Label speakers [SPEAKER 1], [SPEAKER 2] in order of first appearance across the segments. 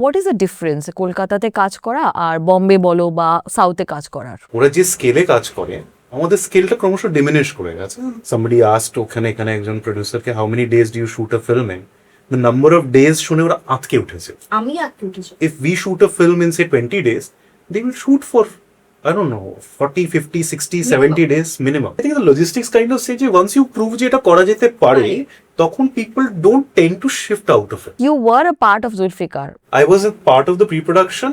[SPEAKER 1] What is the difference কলকাতাতে কাজ করা আর বম্বে বলো বা সাউথে কাজ করার?
[SPEAKER 2] ওরা যে স্কেলে কাজ করে আমাদের স্কেলটা ক্রমশ ডিমিনিশ করে গেছে। সামবডি আস্কড ওখানে এখানে একজন প্রোডিউসারকে how many days do you shoot a film in, the number of days শুনে ওরা আটকে উঠেছে।
[SPEAKER 3] আমি আটকে উঠেছি।
[SPEAKER 2] If we shoot a film in say 20 days, they will shoot for I don't know 40, 50, 60, 70 days minimum. I think the logistics kind of say যে once you prove যে এটা করা যেতে পারে তখন people don't tend to shift out of it.
[SPEAKER 1] You were a part of Zulfikar.
[SPEAKER 2] I was a part of the pre-production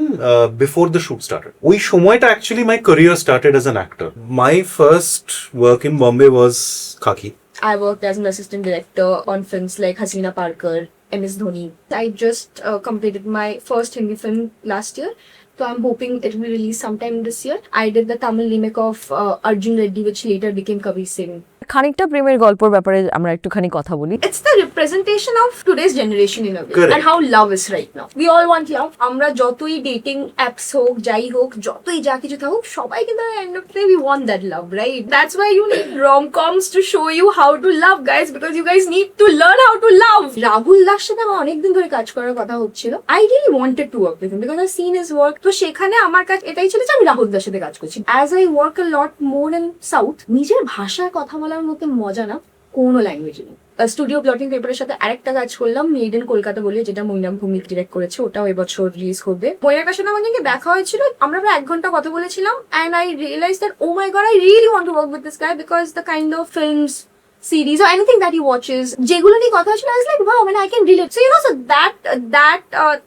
[SPEAKER 2] before the shoot started. ওই সময়টা actually my career started as an actor. My first work in Bombay was Khaki.
[SPEAKER 3] I worked as an assistant director on films like Hasina Parkar, MS Dhoni. I just completed my first Hindi film last year. So I'm hoping it will be released sometime this year. I did the Tamil remake of Arjun Reddy, which later became Kabir Singh.
[SPEAKER 1] খানিকটা প্রেমের গল্পের ব্যাপারে আমরা একটুখানি কথা বলি।
[SPEAKER 3] It's the representation of today's generation in a way.
[SPEAKER 2] Correct.
[SPEAKER 3] And how love is right now. We all want love. আমরা যতই dating apps হোক, যাই হোক, যতই যা কিছু থাকুক, সবাই কিন্তু end of the day we want that love, right? That's why you need rom-coms to show you how to love, guys, because you guys need to learn how to love. Rahul দার সাথে আমার অনেকদিন ধরে কাজ করার কথা হচ্ছিল। I really wanted to work with him because I've seen his work. তো সেখানে আমার কাছে এটাই ছিল যে আমি রাহুল দার সাথে কাজ করছি। As I work a lot more in South, নিজের ভাষায় কথা বলার মতো মজা না কোনো ল্যাঙ্গুয়েজে নেই। স্টুডিও ব্লটিং পেপারের সাথে আরেকটা কাজ করলাম মেড ইন কলকাতা বলে, যেটা মৈনাক ভৌমিক ডিরেক্ট করেছে, ওটাও এবছর রিলিজ করবে। মৈনাকের সাথে আমাকে দেখা হয়েছিল, আমরা প্রায় 1 ঘন্টা কথা বলেছিলাম, and I realize that oh my god, I really want to work with this guy because the kind of films, series or anything that he watches, যেগুলো নিয়ে কথা হচ্ছিল, I was like wow, man, I can relate. So you know, so that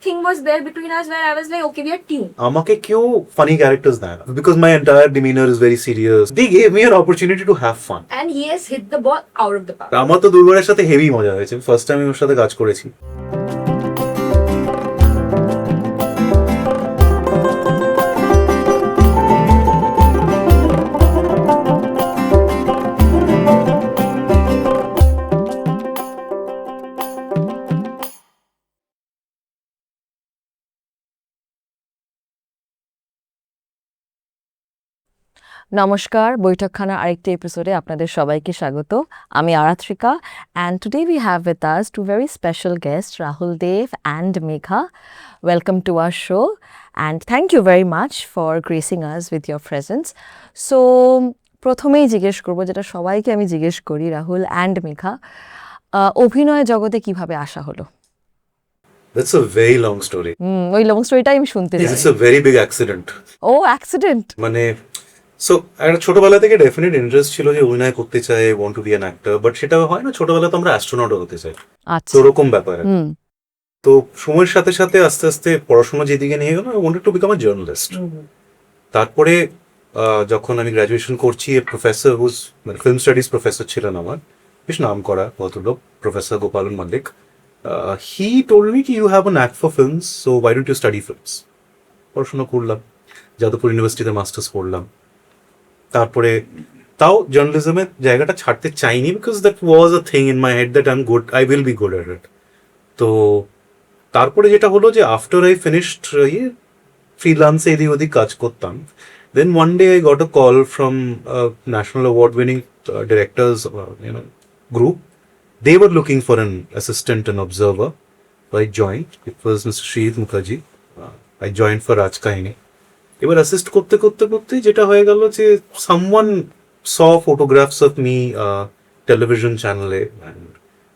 [SPEAKER 3] thing was there between us where I was like okay, we are team.
[SPEAKER 2] আমাকে কেউ funny characters দেয় না because my entire demeanor is very serious. They gave me an opportunity to have fun.
[SPEAKER 3] And he has hit the ball out of the park.
[SPEAKER 2] আমার তো দুর্গার সাথে heavy মজা হয়েছে, ফার্স্ট টাইম ওর সাথে কাজ করেছি।
[SPEAKER 1] নমস্কার, বৈঠকখানার আরেকটি এপিসোডে আপনাদের সবাইকে স্বাগত। আমি Aratrika, and today we have with us two very special guests, Rahul Dev and Megha. Welcome to our show and thank you very much for gracing us with your presence. So প্রথমেই জিজ্ঞেস করবো, যেটা সবাইকে আমি জিজ্ঞেস করি, রাহুল অ্যান্ড মেঘা, অভিনয় জগতে কিভাবে আসা হলো?
[SPEAKER 2] That's a very long story.
[SPEAKER 1] ওই লং স্টোরিটাই আমি শুনতে চাই।
[SPEAKER 2] It's a very big accident.
[SPEAKER 1] Oh accident.
[SPEAKER 2] মানে সো একটা ছোটবেলা থেকে ডেফিনেট ইন্টারেস্ট ছিল যে অভিনয় করতে চাই, want to be an actor, but সেটা হয় না, ছোটবেলা তো আমরা অ্যাস্ট্রোনট হতে চাই,
[SPEAKER 1] আচ্ছা,
[SPEAKER 2] তো ওরকম ব্যাপার। তো সময়ের সাথে সাথে আস্তে আস্তে পড়াশোনা যেদিকে নিয়ে গেল, I wanted to become a journalist. তারপরে যখন আমি গ্র্যাজুয়েশন করছি, প্রফেসর হুজ মানে ফিল্ম স্টাডিজ প্রফেসর ছিলেন আমার, বেশ নাম করা ভদ্রলোক, professor Gopalan Mallick, he told me কি you have an act for films, so why don't you study films. পড়াশোনা করলাম, যাদবপুর ইউনিভার্সিটিতে মাস্টার্স পড়লাম। তারপরে তাও জার্নালিজমের জায়গাটা ছাড়তে চাইনি because that was a thing in my head that I am good, I will be good at it. তো তারপরে যেটা হলো যে আফটার আই ফিনিশড ফ্রিল্যান্সে এদিক ওদিক কাজ করতাম, then one day I got a call from national award winning directors group. They were looking for an assistant and observer. So I joined. It was Mr. Shreed Mukherjee. I joined for Raj Kahini. এবার assist করতে করতে করতে যেটা হয়ে গেল যে someone saw photographs of me television চ্যানেলে,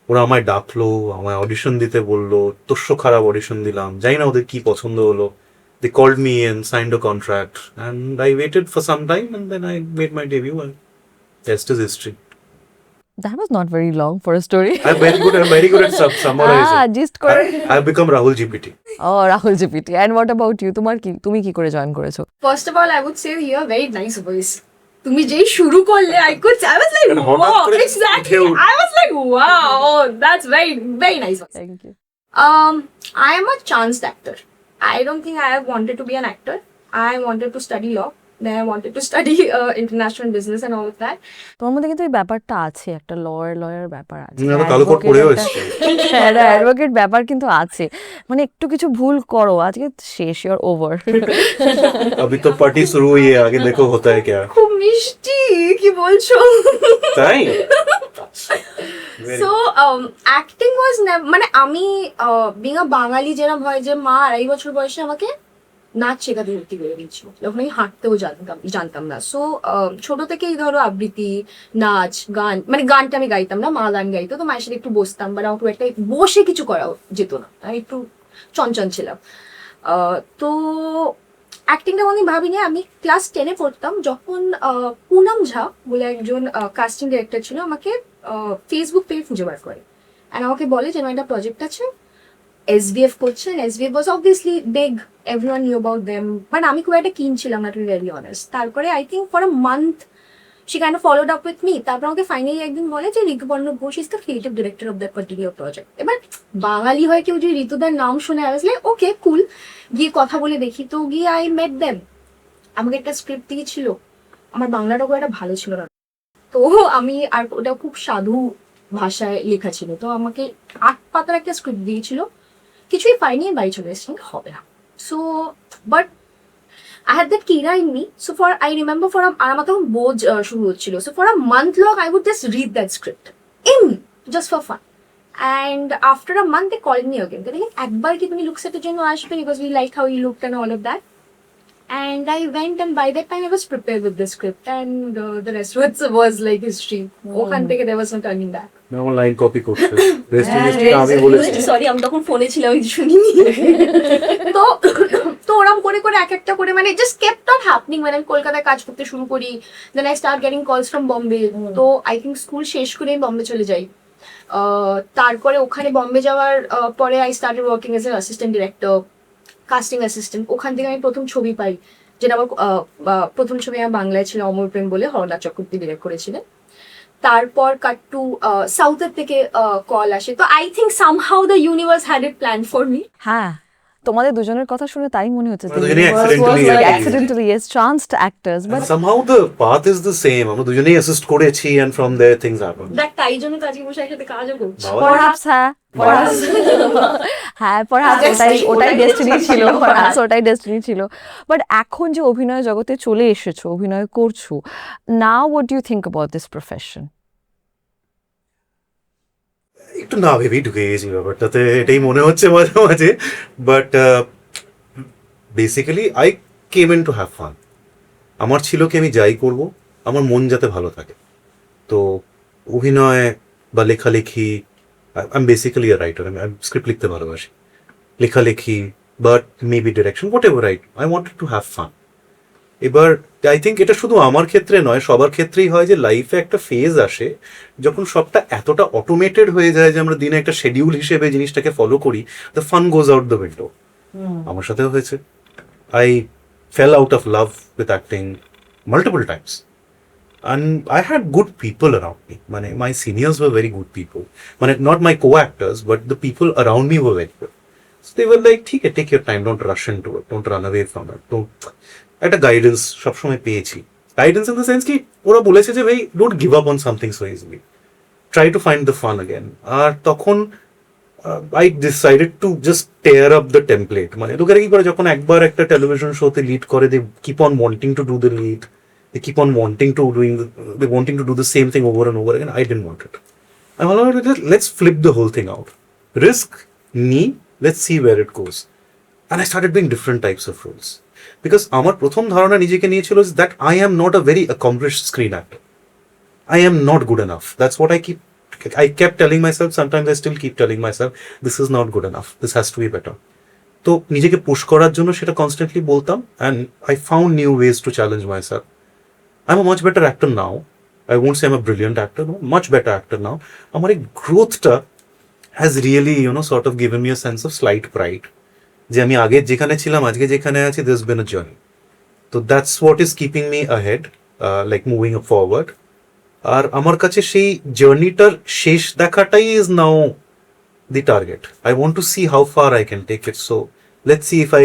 [SPEAKER 2] ওরা আমায় ডাকলো, আমায় অডিশন দিতে বললো, তোষ্য খারাপ অডিশন দিলাম, জানি না ওদের কি পছন্দ হলো। They called me and signed a contract and I waited for some time and then I made my debut and rest is history.
[SPEAKER 1] That was not very long for a story.
[SPEAKER 2] I'm very good at summarizing.
[SPEAKER 1] Just করে
[SPEAKER 2] I've become Rahul GPT.
[SPEAKER 1] Oh, Rahul GPT. And what about you? তুমি কি করে join করেছো?
[SPEAKER 3] First of all, I would say you have very nice voice. তুমি যেই শুরু করলে, I was like wow, exactly. I was like wow, that's very very nice.
[SPEAKER 1] Thank you.
[SPEAKER 3] I am a chance actor. I don't think I have wanted to be an actor. I wanted to study law. Then I wanted to study international business and all of that.
[SPEAKER 1] তোমার মধ্যে কিন্তু এই ব্যাপারটা আছে, একটা lawyer ব্যাপার আছে,
[SPEAKER 2] কালো কোট পরেও এসেছে,
[SPEAKER 1] অ্যাডভোকেট ব্যাপার কিন্তু আছে। মানে একটু কিছু ভুল করো, আজকে শেষ, ইউর ওভার।
[SPEAKER 2] अभी तो पार्टी शुरू हुई है, आगे देखो होता है क्या।
[SPEAKER 3] খুব মিষ্টি, কি বলছো?
[SPEAKER 2] তাই
[SPEAKER 3] সো অ্যাক্টিং ওয়াজ মানে আমি বিং আ বাঙালি যেরকম হয় যে মা 2.5 বছর বয়সে আমাকে নাচ শেখাতে ভর্তি করে দিচ্ছিল, যখন আমি হাঁটতেও জানতাম না। সো ছোট থেকেই ধরো আবৃত্তি, নাচ, গান, মানে গানটা আমি গাইতাম না, মা গান গাইতো, তো মায়ের সাথে একটু বসতাম, বা আমার খুব একটা বসে কিছু করা যেত না, আমি একটু চঞ্চল ছিলাম। তো অ্যাক্টিংটা আমি ভাবিনি। আমি ক্লাস 10-এ পড়তাম যখন পুনম ঝা বলে একজন কাস্টিং ডিরেক্টর ছিল, আমাকে ফেসবুক থেকে খুঁজে বার করে অ্যান্ড আমাকে বলে যে আমার একটা প্রজেক্ট আছে, SVF করছেন। SVF was obviously big, everyone knew about them, but আমি খুব একটা কিন ছিলাম না, টু বি ভেরি অনেস্ট। তারপরে I think for a month she kind of followed up with me. তারপর আমাকে ফাইনালি একদিন বলে যে Rituparno Ghosh is the creative director of that particular project. এবার বাঙালি হয়ে কেউ যদি ঋতুদার নাম শুনে আসলে ওকে কুল, গিয়ে কথা বলে দেখি। তো গিয়ে আই মেট দেম, আমাকে একটা স্ক্রিপ্ট দিয়েছিল, আমার বাংলাটা খুব একটা ভালো ছিল না, তো আমি, আর ওটা খুব সাধু ভাষায় লেখা ছিল, তো আমাকে 8 পাতার একটা স্ক্রিপ্ট দিয়েছিল, কিছুই পাইনি, বাড়ি চলে এসেছি, হবে না। So but I had that Kira in me. So I remember for আমার তখন বোঝ শুরু হচ্ছিল, so for a month long I would just read that script just for fun. And after a month they called me again. They're like, একবার কি তুমি looks এর জন্য আসবে, because we liked how you looked and all of that. And I went, and by that time I was prepared with the script, and the rest was like history. ওখান থেকে there was no turning back.
[SPEAKER 2] আমার line copy করছে, rest in history আমি বলেছি।
[SPEAKER 3] Sorry, আমি তখন ফোনে ছিলাম, আমি শুনিনি। তো তো ওরকম করে করে এক একটা করে মানে জাস্ট কেপ্ট অন হ্যাপনিং। মানে আমি কলকাতায় কাজ করতে শুরু করি, দেন আই স্টার্ট গেটিং কলস ফ্রম বম্বে। তো আই থিঙ্ক স্কুল শেষ করে আমি বম্বে চলে যাই। তারপরে ওখানে বম্বে যাওয়ার পরে I started working as a assistant director, casting assistant. ওখান থেকে আমি প্রথম ছবি পাই, যেটা আমার প্রথম ছবি আমার বাংলায় ছিল, অমর প্রেম বলে, হরনাথ চক্রবর্তী ডিরেক্ট করেছিলেন। তারপর কাট টু সাউথের থেকে কল আসে। তো I think somehow the universe had it plan for me.
[SPEAKER 1] হ্যাঁ, তোমাদের দুজনের কথা শুনে তাই মনে হচ্ছে
[SPEAKER 2] আমরা দুজনেই
[SPEAKER 1] accidentally yes chanced actors, but
[SPEAKER 2] somehow the path is the same. আমরা দুজনেই অ্যাসিস্ট করেছি, and from there things happen.
[SPEAKER 3] দেখ, তাই জন্য কাজী বসে একসাথে কাজও করছি।
[SPEAKER 1] perhaps হ্যাঁ perhaps ওটাই ডেস্টিনি ছিল, perhaps ওটাই ডেস্টিনি ছিল। বাট এখন যে অভিনয় জগতে চলে এসেছো, অভিনয় করছো, now what do you think about this profession?
[SPEAKER 2] একটু না ভেবেই ঢুকে গেছি ব্যাপারটাতে, এটাই মনে হচ্ছে মাঝে মাঝে। But basically I came in two have fun. আমার ছিল কি, আমি যাই করব আমার মন যাতে ভালো থাকে। তো অভিনয় বা লেখালেখি, I am basically a writer, আমি স্ক্রিপ্ট লিখতে ভালোবাসি, লেখালেখি, but maybe direction, what ever, I wanted two have fun. এবার আই থিঙ্ক এটা শুধু আমার ক্ষেত্রে নয়, সবার ক্ষেত্রেই হয় যে লাইফে একটা ফেজ আসে যখন সবটা এতটা অটোমেটেড হয়ে যায় যে আমরা দিনে একটা শিডিউল হিসেবে জিনিসটাকে ফলো করি, the fun goes out the window. আমার সাথেও হয়েছে। I fail out of love with acting multiple Times, and I had good people around me. My seniors were very good people. Not my co-actors, but the people around me were very good. So they were like, take your time, don't rush into it, don't run away from it. একটা guidance সবসময় পেয়েছি। Guidance in the sense কি, ওরা বলেছে যে ভাই, don't give up on something so easily, try to find the fun again. আর তখন I decided to just tear up the template. লোকেরা কি করে, যখন একবার একটা টেলিভিশন শোতে লিড করে, they keep on wanting to do the lead, they keep on wanting to do the same thing over and over again. I didn't want it. I'm like, let's flip the whole thing out. Risk, me, let's see where it goes. And I started doing different types of roles. Because আমার প্রথম ধারণা নিজেকে নিয়ে ছিল that I am not a very accomplished screen actor. I am not good enough. That's what I kept telling myself. Sometimes I still keep telling myself, this is not good enough. This has to be better. তো নিজেকে push করার জন্য সেটা constantly বলতাম, and I found new ways to challenge myself. I'm a much better actor now. I won't say I'm a brilliant actor, no, much better actor now. আমার এই গ্রোথটা has really, sort of given me a sense of slight pride. যে আমি আগে যেখানে ছিলাম, আজকে যেখানে আছি, there's been a journey. So that's what is keeping me ahead, like moving forward. আর আমার কাছে সেই জার্নিটার শেষ দেখাটাই is now the target. I want to see how far I can take it. So let's see if I,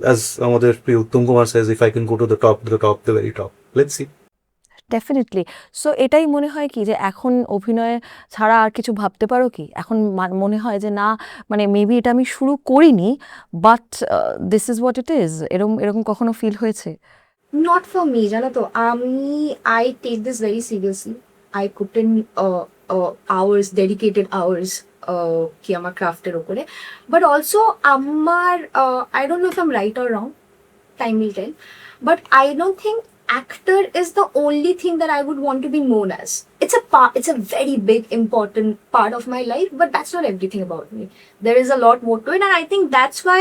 [SPEAKER 2] as আমাদের প্রিয় Uttam Kumar says, if I can go to the top, the very top. Let's see.
[SPEAKER 1] Definitely. So এটাই মনে হয় কি যে এখন অভিনয় ছাড়া আর কিছু ভাবতে পারো কি? এখন মনে হয় যে না, মেবি এটা আমি শুরু করিনি, but this is what it is, এরকম কখনো ফিল হয়েছে?
[SPEAKER 3] নট ফর মি, জানো তো, I take this very seriously. I couldn't hours, dedicated hours কি আমার ক্রাফটের উপরে, বাট অলসো আমার I don't know if I'm right or wrong, time will tell, but I don't think actor is the only thing that I would want to be known as. It's a very big important part of my life, but that's not everything about me. There is a lot more to it, and I think that's why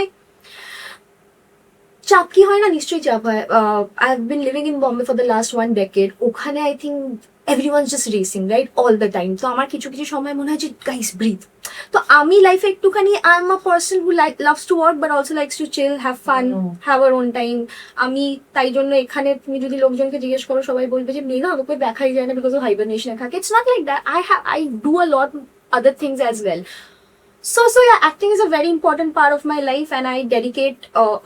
[SPEAKER 3] চাপ কি হয় না, নিশ্চয়ই চাপ হয়। I've been living in Bombay for the last 1 decade. ওখানে I think everyone's just racing, right, all the time. তো আমার কিছু কিছু সময় মনে হয় যে guys breathe. তো আমি লাইফে একটুখানি I'm a person who loves to work but also likes to chill, have fun, have our own time. আমি তাই জন্য এখানে তুমি যদি লোকজনকে জিজ্ঞেস করো সবাই বলবে যে মেঘা আমাকে দেখাই যায় না because of hibernation থাকে। It's not like that. I do a lot other things as well. So yeah, acting is a very important part of my life and I dedicate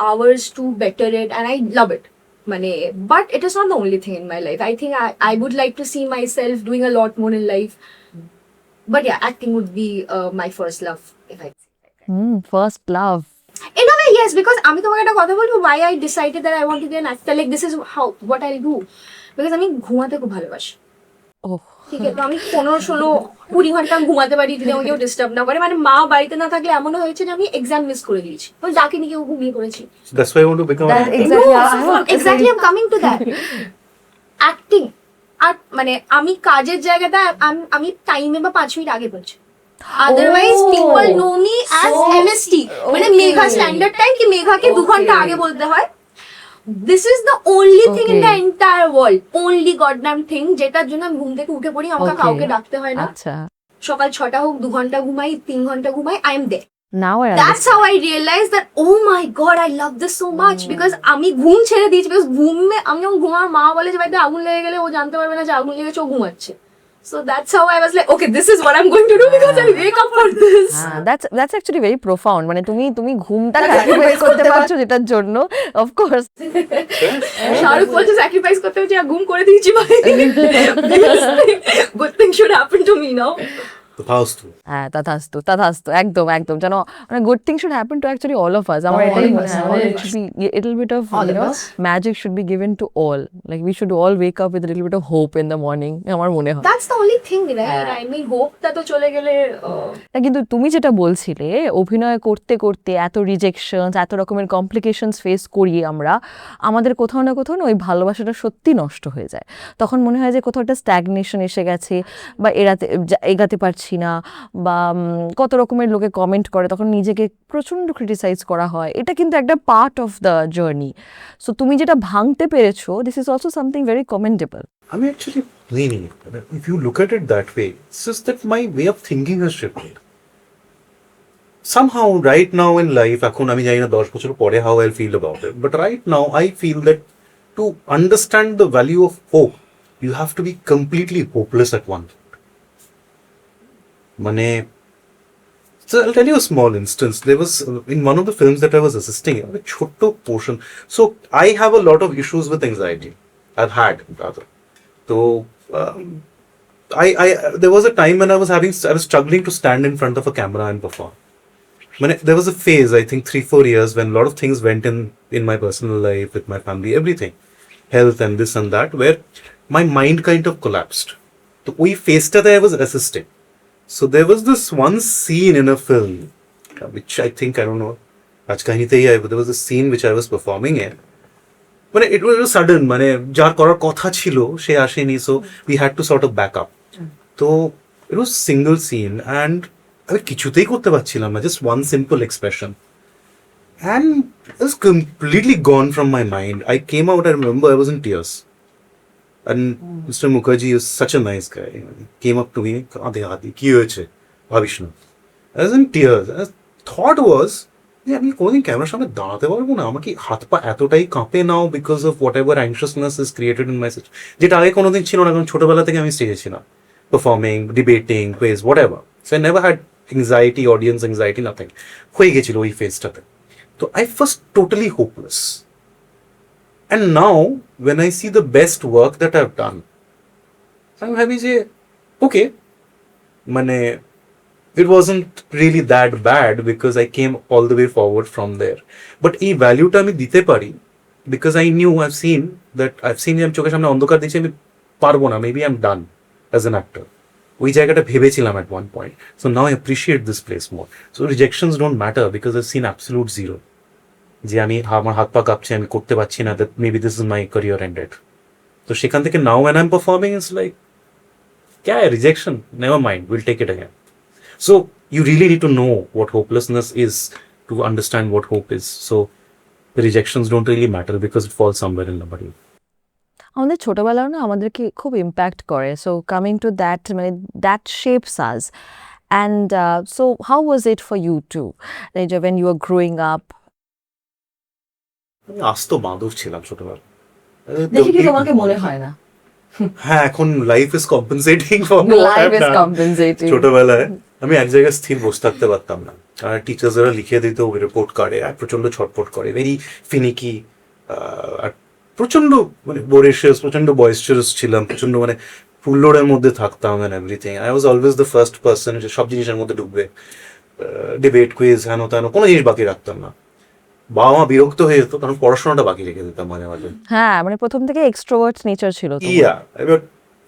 [SPEAKER 3] hours to better it and I love it. But it is not the only thing in my life. I think I would like to see myself doing a lot more in life. But yeah, acting would be my first love. If I
[SPEAKER 1] First love.
[SPEAKER 3] In a way, yes, because আমি তোমাকে একটা কথা বলবো why I decided that I want to be an actor. Like this is what I'll do. Because আমি ঘুমাতে খুব ভালোবাসি।
[SPEAKER 1] Oh.
[SPEAKER 3] ঠিক আছে, তো আমি 15-16-20 ঘন্টা ঘুমাতে পারি যদি আমাকে কেউ ডিস্টার্ব না করে। মা বাড়িতে না থাকলে এমনও হয়েছে যে আমি এক্সাম মিস করে দিয়েছি, তো ডাকিনি কেউ, ঘুমিয়ে পড়েছি।
[SPEAKER 2] That's why I want to become an actor.
[SPEAKER 3] Exactly, I'm coming to that. Acting আর আমি কাজের জায়গাটা আমি টাইমে বা 5 মিনিট আগে পৌঁছি। Otherwise people know me as MST, Megha standard time কি মেঘাকে 2 ঘন্টা আগে বলতে হয়। This is the only thing in the entire world, only goddamn thing যেটার জন্য আমি ঘুম থেকে উঠে পড়ি, আমাকে কাউকে ডাকতে হয় না।
[SPEAKER 1] আচ্ছা,
[SPEAKER 3] সকাল 6টা হোক, 2 ঘন্টা ঘুমাই, 3 ঘন্টা ঘুমাই, I am there.
[SPEAKER 1] Now I
[SPEAKER 3] That's how I realized that oh my god, I love this so much because আমি ঘুম ছেড়ে দিয়েছি। because আমি যখন ঘুমার মা বলে যে বাড়িতে আগুন লেগে গেলে ও জানতে পারবে না যে আগুন লেগেছে, ও ঘুমাচ্ছে। So that's how I was like, okay, this is what I'm going to do because I wake up for this.
[SPEAKER 1] That's actually very profound. তুমি ঘুমটা স্যাক্রিফাইস করতে পারছো যেটার জন্য, of course.
[SPEAKER 3] শাহরুখ বলছে স্যাক্রিফাইস করতে হচ্ছে, ঘুম করে দিয়েছি ভাই। Good thing should happen to me now.
[SPEAKER 1] হ্যাঁ, তথাস্তু একদম যেন good thing should happen to actually all of us. আমার এটাই মনে হয় it should be a little bit of magic should be given to all, like we should all wake up with a little bit of hope in the morning, আমার মনে হয়।
[SPEAKER 3] That's the only thing, right? I mean hope টা তো চলে গেলে
[SPEAKER 1] কিন্তু তুমি যেটা বলছিলে অভিনয় করতে করতে এত রিজেকশনস, এত রকমের কমপ্লিকেশনস ফেস করি আমরা, আমাদের কোথাও না ওই ভালোবাসাটা সত্যি নষ্ট হয়ে যায়। তখন মনে হয় যে কোথাও একটা স্ট্যাগনেশন এসে গেছে বা এগাতে পারছি না, বা কত রকমের লোকে কমেন্ট করে, তখন নিজেকে প্রচন্ড ক্রিটিসাইজ করা হয়। এটা কিন্তু একটা part of the journey. So তুমি যেটা ভাঙতে পেরেছো, this is also something very commendable.
[SPEAKER 2] আমি actually leaning it. If you look at it that way, it's just that my way of thinking has shifted. Somehow, right now in life, এখন আমি জানি না 10 বছর পরে how I'll feel about it, but right now I feel that to understand the value of hope, you have to be completely hopeless at once. So I'll tell you a small instance. There was in one of the films that I was assisting, a chotto portion. So I have a lot of issues with anxiety. I've had rather. So there was a time when I was struggling to stand in front of a camera and perform. There was a phase, I think 3-4 years, when a lot of things went in my personal life, with my family, everything, health and this and that, where my mind kind of collapsed. So we faced that I was assisting. So there was this one scene in a film, which I think, I don't know, there was a scene which I was performing in. It was sudden, jar korar kotha chilo, she asheni, so we had to sort of back up. So it was single scene and I kichutei korte parchilam na, just one simple expression. And it was completely gone from my mind. I came out, I remember I was in tears. And Mr. Mukherjee is such a nice guy. He came up to me, Adi, ki hoyeche? Bhavishnu. I was in tears. And the thought was, আমি কোনোদিন ক্যামেরার সামনে দাঁড়াতে পারবো না, আমাকে হাত পা এতটাই কাঁপে now because of whatever anxiousness is created in my system, যেটা আগে কোনোদিন ছিল না, কারণ ছোটবেলা থেকে আমি স্টেজে ছিলাম, performing, debating, quiz, what ever. So I never had anxiety, audience anxiety, nothing. হয়ে গেছিল ওই ফেজটাতে। তো I first totally hopeless. And now, when I see the best work that I've done, I'm happy to say, okay, it wasn't really that bad because I came all the way forward from there. But এই ভ্যালুটা আমি দিতে পারি because I knew, I've seen যে আমি চোখের সামনে অন্ধকার দেখছি, আমি পারবো না, maybe I'm done as an actor. ওই জায়গাটা ভেবেছিলাম at one point. So now I appreciate this place more. So rejections don't matter because I've seen absolute zero. যে আমি আমার হাত পা কাঁপছে, আমি করতে পারছি না, that maybe this is my career ended. তো সেখান থেকে now when I'm performing it's like, क्या है rejection? Never mind, we'll take it again. So you really need to know what hopelessness is to understand what hope is. So the rejections don't really matter because it falls somewhere in the body.
[SPEAKER 1] আমাদের ছোটবেলাও না আমাদেরকে খুব impact করে, so coming to that মানে that shapes us and so how was it for you to when you were growing up?
[SPEAKER 2] আমি আস্ত বাঁদর ছিলাম ছোটবেলা।
[SPEAKER 1] দেখি কি তোমাকে মনে হয় না?
[SPEAKER 2] হ্যাঁ, এখন life is compensating for
[SPEAKER 1] life is compensating.
[SPEAKER 2] ছোটবেলায় আমি এক জায়গায় স্থির বসে থাকতে পারতাম না, আর টিচার্সরা লিখে দিত রিপোর্ট কার্ডে, আর প্রচন্ড ছটফট করে, ভেরি ফিনিকি, আর প্রচন্ড মানে বোরেশিয়াস, প্রচন্ড বয়েস্টারাস ছিলাম, প্রচন্ড মানে ফুল্লোড়ের মধ্যে থাকতাম and everything. I was always the first person যে সব জিনিসের মধ্যে ঢুকবে, ডিবেট, কুইজ, হেন তেন, কোনো জিনিস বাকি রাখতাম না। বাবা মা বিরক্ত হয়ে যেত কারণ পড়াশোনাটা বাকি রেখে দিতাম মাঝে মাঝে।
[SPEAKER 1] হ্যাঁ, মানে প্রথম থেকে এক্সট্রোভার্ট নেচার ছিল তোমার।
[SPEAKER 2] ইয়া, এবার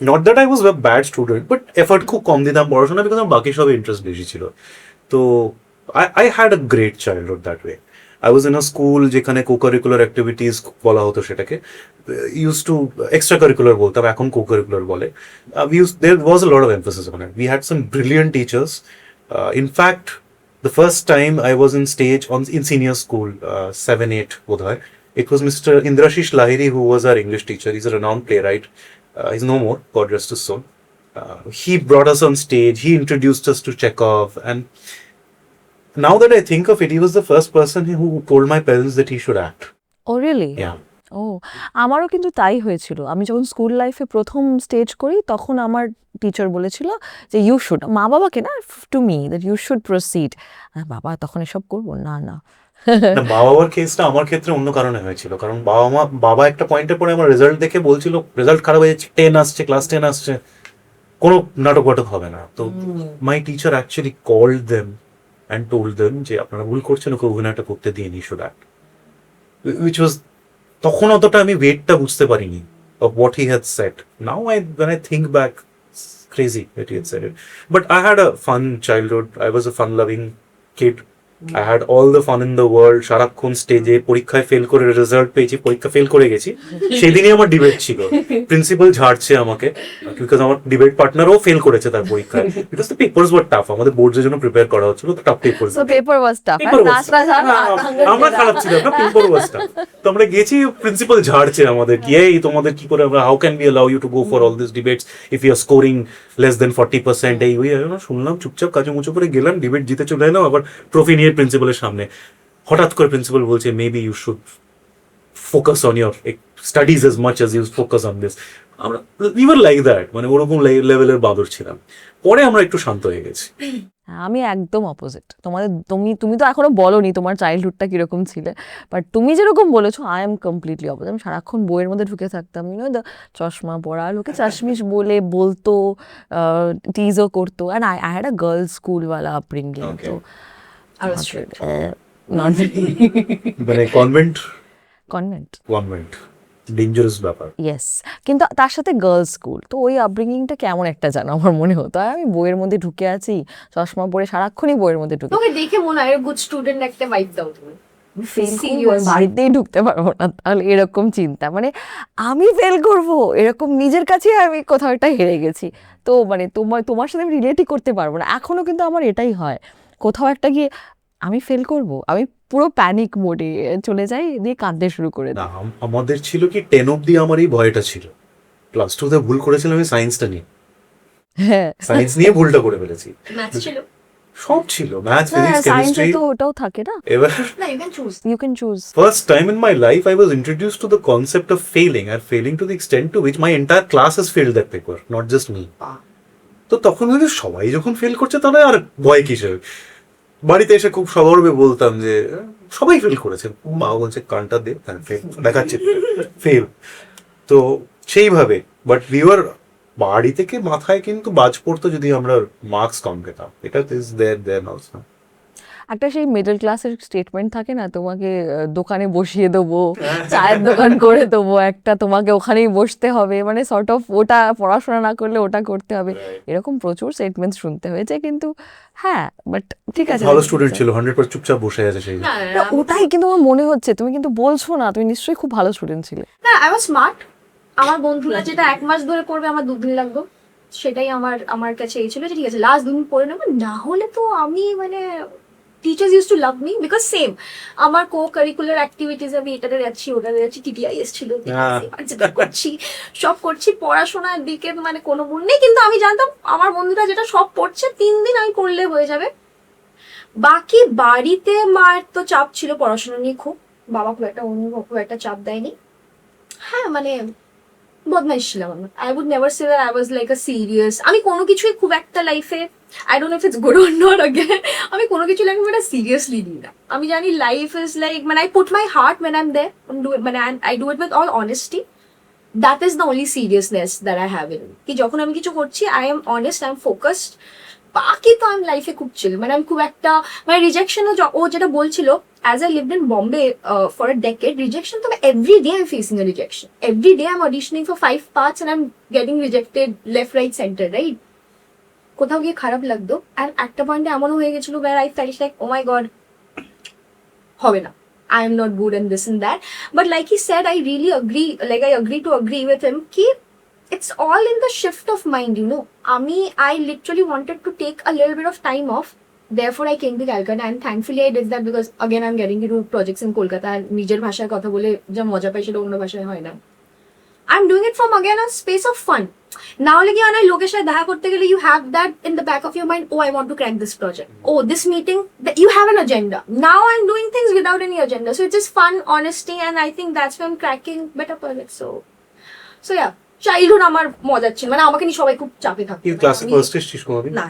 [SPEAKER 2] not that I was a bad student, but effort খুব কম দিতাম পড়াশোনা, বিকজ আমার বাকি সব ইন্টারেস্ট বেশি ছিল। তো I had a great childhood that way. I was in a school যেখানে co-curricular activities বলা হতো সেটাকে, used to extracurricular বলতাম, এখন co-curricular বলে। There was a lot of emphasis on it. We had some brilliant teachers. In fact, the first time I was in stage in senior school, 7-8 bodhoy, it was Mr. Indrashish Lahiri who was our English teacher. He's a renowned playwright. He's no more, God rest his soul. He brought us on stage. He introduced us to Chekhov, and now that I think of it, he was the first person who told my parents that he should act.
[SPEAKER 1] Oh really?
[SPEAKER 2] Yeah.
[SPEAKER 1] ও, আমারও কিন্তু তাই হয়েছিল। আমি যখন school লাইফে প্রথম stage করি তখন আমার টিচার বলেছিল যে ইউ শুড, মা বাবাকে না, to me, that you should proceed. বাবা তখন এসব করবো না না।
[SPEAKER 2] মা বাবার কেসটা আমার ক্ষেত্রে অন্য কারণে হয়েছিল, কারণ বাবা একটা পয়েন্টের পরে আমার রেজাল্ট দেখে বলছিল রেজাল্ট খারাপ হয়ে যাচ্ছে, 10 আসছে, ক্লাস 10 আসছে, কোনো নাটক বাটক হবে না। তো my teacher actually called them and told them যে আপনারা ভুল করছেন, ওকে অভিনয়টা করতে দিয়ে নি, শুড অ্যাক্ট, which was, তখন অতটা আমি ওয়েটটা বুঝতে পারিনি of what he had said. Now when I think back, it's crazy that he had said it. But I had a fun childhood. I was a fun loving kid. I had all the fun in the world. সারাক্ষণ স্টেজে, পরীক্ষায় fail করে result পেয়েছি, পরীক্ষা fail করে গেছি, সেদিনই আমার ডিবেট ছিল, প্রিন্সিপাল ঝাড়ছে আমাকে, বিকজ আমার ডিবেট পার্টনারও ফেল করেছে তার পরীক্ষায়, because the papers were tough, আমাদের বোর্ডের জন্য প্রিপেয়ার করা হচ্ছিল, তো tough papers,
[SPEAKER 1] so paper was tough,
[SPEAKER 2] আমরা খারাপ ছিলাম না, পেপার ওয়াজ টাফ। তো আমরা গেছি, প্রিন্সিপাল ঝাড়ছে আমাদের, কি এই তোমাদের কি করে, আমরা how can be allow you to go for all this debates if you are scoring less than 40%, এই ওই শুনলাম, চুপচাপ কাজু মুচু করে গেলাম, ডিবেট জিতে চলে এলাম, আবার ট্রফি নিয়ে প্রিন্সিপালের সামনে। হঠাৎ করে প্রিন্সিপাল বলছে maybe you should focus on your studies as much as you focus on this. আমরা উই ওয়ার লাইক দ্যাট, মানে ওরকম লেভেলের বাদর ছিলাম। পরে আমরা একটু শান্ত হয়ে গেছি।
[SPEAKER 1] আমি একদম অপোজিট তোমাদের। তুমি তো এখনো বলোনি তোমার চাইল্ডহুডটা কিরকম ছিল, বাট তুমি যেরকম বলেছো আই এম কমপ্লিটলি অপোজিট। আমি সারাক্ষণ বইয়ের মধ্যে ঢুকে থাকতাম, চশমা পরা, লোকে চাশমিশ বলতো, টিজও করতো, and I had a girls স্কুলওয়ালা আপব্রিঙ্গিং। তো
[SPEAKER 2] মানে কনভেন্ট ডেঞ্জারাস ব্যাপার।
[SPEAKER 1] ইয়েস, কিন্তু তার সাথে গার্লস স্কুল, তো ওই আপব্রিঙ্গিংটা কেমন একটা জানো আমার মনে হতো। আর আমি বইয়ের মধ্যে ঢুকে আছি, চশমা পরে সারাক্ষণই বইয়ের মধ্যে ঢুকে।
[SPEAKER 3] তোকে দেখে মনে হয় গুড স্টুডেন্ট একটা ভাইব দাও তুমি।
[SPEAKER 1] বাড়িতেই ঢুকতে পারবো না, তাহলে এরকম চিন্তা, মানে আমি ফেল করবো এরকম, নিজের কাছে আমি কোথাও একটা হেরে গেছি। তো মানে তোমার সাথে আমি রিলেটই করতে পারবো না। এখনো কিন্তু আমার এটাই হয়, কোথাও একটা গিয়ে আমি ফেল করব, আমি পুরো প্যানিক মোডে চলে যাই, দিয়ে কাঁদতে শুরু করে দিই।
[SPEAKER 2] আমাদের ছিল কি 10 অবধি আমার এই ভয়টা ছিল, ক্লাস 2 ভুল করেছিলাম আমি সায়েন্সটা নিয়ে। হ্যাঁ, সায়েন্স নিয়ে ভুলটা করে ফেলেছি।
[SPEAKER 3] ম্যাথস ছিল,
[SPEAKER 2] সব ছিল, ম্যাথস, ফিজিক্স, কেমিস্ট্রি,
[SPEAKER 1] তো ওটাও থাকে না।
[SPEAKER 2] এবার
[SPEAKER 3] না, you can choose.
[SPEAKER 2] First time in my life I was introduced to the concept of failing, and failing to the extent to which my entire class has failed that paper, not just me. তো তখন যদি সবাই যখন fail করছে তাহলে আর ভয় কিসের। বাড়িতে এসে খুব সগর্বে বলতাম যে সবাই ফেল করেছে, মা বলছে কানটা দে, দেখাচ্ছে ফেল। তো সেইভাবে, বাট উই বাড়ি থেকে মাথায় কিন্তু বাজ পড়তো যদি আমরা মার্কস কম পেতাম, এটা ইজ দেয়ার অলসো।
[SPEAKER 1] একটা সেই মিডল ক্লাসের স্টেটমেন্ট থাকে না, তোমাকে দোকানে বসিয়ে দেবো, চায়ের দোকান করে দেবো একটা, তোমাকে ওখানেই বসতে হবে, মানে সর্ট অফ ওটা পড়াশোনা না করলে ওটা করতে হবে, এরকম প্রচুর স্টেটমেন্ট শুনতে হয়েছে। কিন্তু হ্যাঁ, বাট ঠিক আছে,
[SPEAKER 2] ভালো স্টুডেন্ট ছিল, 100% চুপচাপ বসে আছে সেই।
[SPEAKER 1] ওটাই কিন্তু আমার মনে হচ্ছে, তুমি কিন্তু বলছো না, তুমি নিশ্চয়ই খুব ভালো স্টুডেন্ট ছিলে।
[SPEAKER 3] না, আই ওয়াজ স্মার্ট। আমার বন্ধুরা যেটা 1 মাস ধরে করবে আমার 2 দিন লাগবে, সেটাই আমার কাছে এই ছিল যে ঠিক আছে লাস্ট 2 দিন পড়ে নেবো, না হলে তো আমি মানে teachers use to love me because same আমার কো কারিকুলার অ্যাক্টিভিটিস, আমি এটাতে যাচ্ছি ওটাতে যাচ্ছি, টিটিআইএস ছিল করছি, সব করছি, পড়াশোনার দিকে মানে কোনো মন নেই। কিন্তু আমি জানতাম আমার বন্ধুরা যেটা সব পড়ছে 3 দিন আমি করলে হয়ে যাবে। বাকি বাড়িতে মায়ের তো চাপ ছিল পড়াশোনা নিয়ে খুব, বাবা খুব একটা চাপ দেয়নি। হ্যাঁ মানে বদমাইশ ছিলাম আমি। I would never say that I was like a serious. আমি কোনো কিছুই খুব একটা লাইফে, I don't know if it's good or not again, আমি কোনো কিছু লাইফে মানে সিরিয়াসলি নিই না। আমি জানি লাইফ ইজ লাইক মানে I put my heart when I'm there, মানে I do it with all honesty. That is the only seriousness that I have in কি যখন আমি কিছু করছি I am honest, I am focused. বাকি তো আমি লাইফে খুব চিল, মানে আমি খুব একটা মানে রিজেকশনও ও যেটা বলছিল, as I lived in Bombay for a decade, rejection to every day I'm facing a rejection. Every day I'm auditioning for 5 parts and I'm getting rejected left, right, center, right? কোথাও গিয়ে খারাপ লাগতো, আর একটা পয়েন্টে এমনও হয়ে গেছিল where I felt like oh my god হবে না, I am not good and this and that. But like he said, I really agree, like I agree with him ki it's all in the shift of mind, you know. I literally wanted to take a little bit of time off. Therefore, I came to Calcutta and thankfully I did that because again I'm getting into projects in Kolkata and nijer bhashaয় কথা বলে যা মজা পাই সেটা অন্য ভাষায় হয় না। I'm doing it from again a space of fun. Now like you লোকের সাথে দেখা করতে গেলে you have that in the back of your mind, oh I want to crack this project, oh this meeting, you have an agenda. Now I'm doing things without any agenda, so it's just fun, honesty, and I think that's when I'm cracking better projects. So yeah, childhood আমার মজার ছিল, মানে আমাকে নিয়ে সবাই খুব চাপে থাকতো।
[SPEAKER 2] তুই ক্লাসে ফার্স্ট এসেছিস কোনোদিন?
[SPEAKER 3] না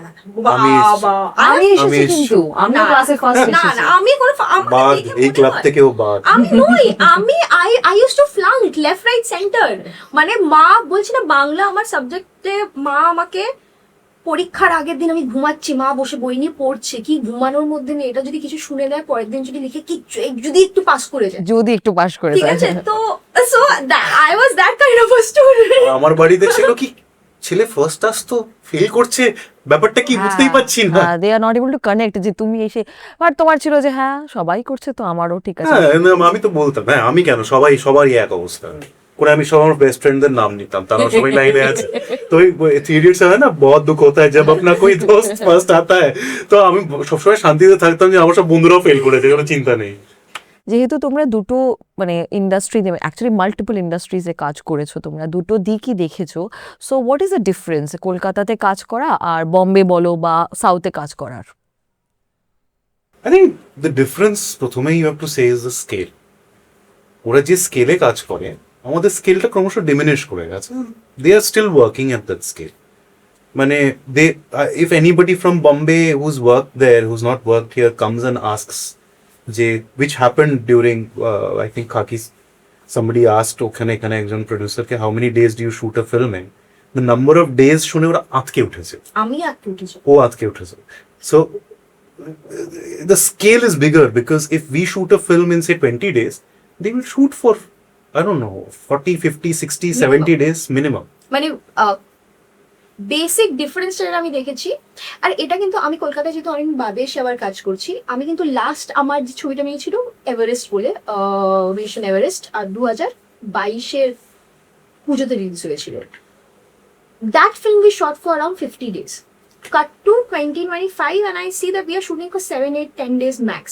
[SPEAKER 1] আমি এসেছি কিন্তু আমি ক্লাসে ফার্স্ট
[SPEAKER 3] না
[SPEAKER 1] এসেছি।
[SPEAKER 3] আমি কোনো
[SPEAKER 2] বাদ, এই ক্লাব থেকেও বাদ।
[SPEAKER 3] আমি নই, I use to flunk left right centre. মানে মা বলছি না বাংলা আমার সাবজেক্টে, মা আমাকে পরীক্ষার আগের দিন আমি ঘুমাচ্ছি, মা বসে বই নিয়ে পড়ছে, কি ঘুমানোর মধ্যে নেই, এটা যদি কিছু শুনে দেয় পরের দিন যদি লিখে কি যদি একটু পাস করে যায়, ঠিক আছে। তো so I was that kind of a student.
[SPEAKER 2] আমার বাড়িতে ছিল কি ছেলে ফার্স্ট আসতো ফেল করছে, ব্যাপারটা কি বুঝতেই পারছি না।
[SPEAKER 1] They are not able to connect যে তুমি এসে, আর তোমার ছিল যে হ্যাঁ সবাই করছে তো আমারও ঠিক আছে।
[SPEAKER 2] হ্যাঁ, আমি তো বলতাম হ্যাঁ আমি কেন, সবারই এক অবস্থা করে। আমি সব আমার বেস্ট ফ্রেন্ডদের নাম নিতাম, তারা সবাই লাইনে আছে। তো ওই থ্রি ইডিয়টস है ना, बहुत दुख होता है जब अपना कोई दोस्त फर्स्ट आता है। তো আমি সবসময় শান্তিতে থাকতাম যে আমার সব বন্ধুরাও ফেল করেছে, কোনো চিন্তা নেই।
[SPEAKER 1] যেহেতু তোমরা দুটো মানে ইন্ডাস্ট্রিতে, অ্যাকচুয়ালি মাল্টিপল ইন্ডাস্ট্রিজে কাজ করেছো, তোমরা দুটো দিকই দেখেছো, so what is the difference কলকাতাতে কাজ করা আর বম্বে বলো বা সাউথে কাজ করার?
[SPEAKER 2] I think the difference প্রথমেই you have to say is the scale. ওরা যে স্কেলে কাজ করে আমাদের স্কেলটা ক্রমশ ডিমিনিশ করে গেছে। They are still working at that scale. মানে they if anybody from Bombay whose work there, whose not work here, comes and asks যে which happened during I think Khaki, somebody asked ওখানে একজন প্রোডিউসারকে how many days do you shoot a film in, the number of days শুনে ওরা আটকে উঠেছে, ও আটকে উঠেছে। So the scale is bigger because if we shoot a film in say 20 days, they will shoot for I don't know 40, 50, 60, 70 days minimum.
[SPEAKER 3] মানে basic ডিফারেন্সটা আমি দেখেছি। আর এটা কিন্তু আমি কলকাতায় যেহেতু অনেক বাদে এসে আবার কাজ করছি, আমি কিন্তু লাস্ট আমার যে ছবিটা নিয়েছিল এভারেস্ট বলে, মিশন এভারেস্ট, আর 2022-এর পুজোতে রিলিজ হয়েছিল। That film we shot for around 50 days. Cut to 2025 and I see that we are shooting for 7, 8, 10 days max.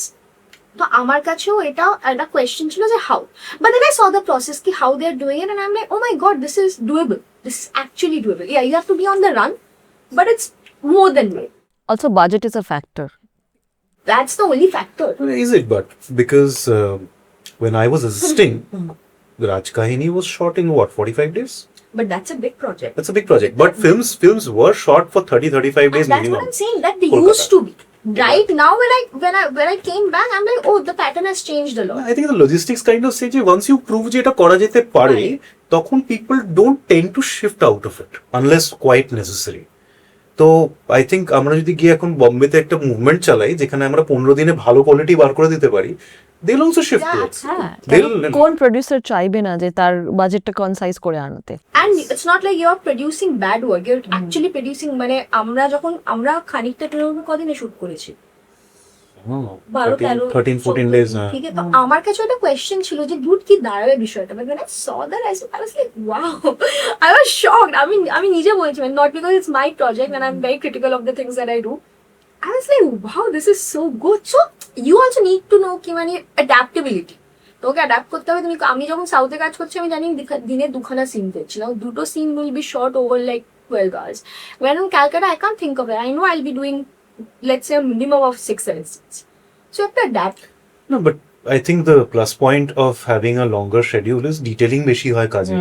[SPEAKER 3] তো আমার কাছেও এটা একটা কোয়েশ্চেন ছিল যে how, but then I saw the process কি how they are doing it, and I am like oh my God this is doable, this is actually doable. Yeah, you have to be on the run, but it's more than that.
[SPEAKER 1] Also budget is a factor.
[SPEAKER 3] That's the only factor.
[SPEAKER 2] Is it? But because when I was assisting, Raj Kahini was shot in what, 45 days?
[SPEAKER 3] But that's a big project.
[SPEAKER 2] That's a big project. But films were shot for 30-35 days
[SPEAKER 3] And that's
[SPEAKER 2] minimum.
[SPEAKER 3] what I'm saying, that they
[SPEAKER 2] Kolkata.
[SPEAKER 3] used to be. Right now when I came back, I'm like, oh, the pattern has changed a lot.
[SPEAKER 2] I think the logistics kind of say যে once you prove যে এটা করা যেতে পারে, তখন people don't tend to shift out of it unless quite necessary. তো I think আমরা যদি গিয়ে এখন বম্বেতে একটা মুভমেন্ট চালাই যেখানে আমরা 15 দিনে ভালো কোয়ালিটি বার করে দিতে পারি, they will also shift to it.
[SPEAKER 1] কোন প্রোডিউসার চাইবে না যে তার বাজেটটা কনসাইজ করে আনতে?
[SPEAKER 3] And it's not like you're producing bad work, you're actually producing, মানে আমরা খানিকটা প্রেমের কদিনে শুট করেছি,
[SPEAKER 2] 13-14 days না।
[SPEAKER 3] ঠিক আছে। তো আমার কাছে একটা কোয়েশ্চেন ছিল যে দুধ কি দাঁড়াবে বিষয়টা, মানে I saw that I was like wow, I was shocked. আমি নিজে বলছি, মানে not because it's my project and I'm very critical of the things that I do, I was like wow, this is so good. So you also need to know কি মানে adaptability, তোকে adapt করতে হবে। তুমি, আমি যখন সাউথে কাজ করছি আমি জানি দিনে 2খানা সিন পেয়েছিলাম, 2টো scene will be shot over like 12 hours. When in Calcutta I can't think of it. I know I'll be doing, let's say, a minimum of 6-7 scenes. So you have to adapt.
[SPEAKER 2] No, but I think the plus point of having a longer schedule is detailing beshi hoy kaje.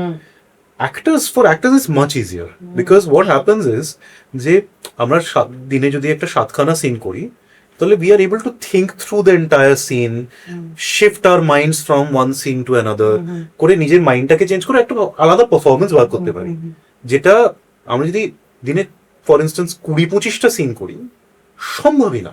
[SPEAKER 2] For actors it's much easier because what happens is যে আমরা দিনে যদি একটা 7খানা scene করি তাহলে we are able to think through the entire scene, shift our minds from one scene to another, করে নিজের মাইন্ডটাকে change করে একটা আলাদা পারফরমেন্স বার করতে পারি। যেটা আমরা যদি দিনে ফর ইনস্ট্যান্স 20-25টা সিন করি সম্ভবই না,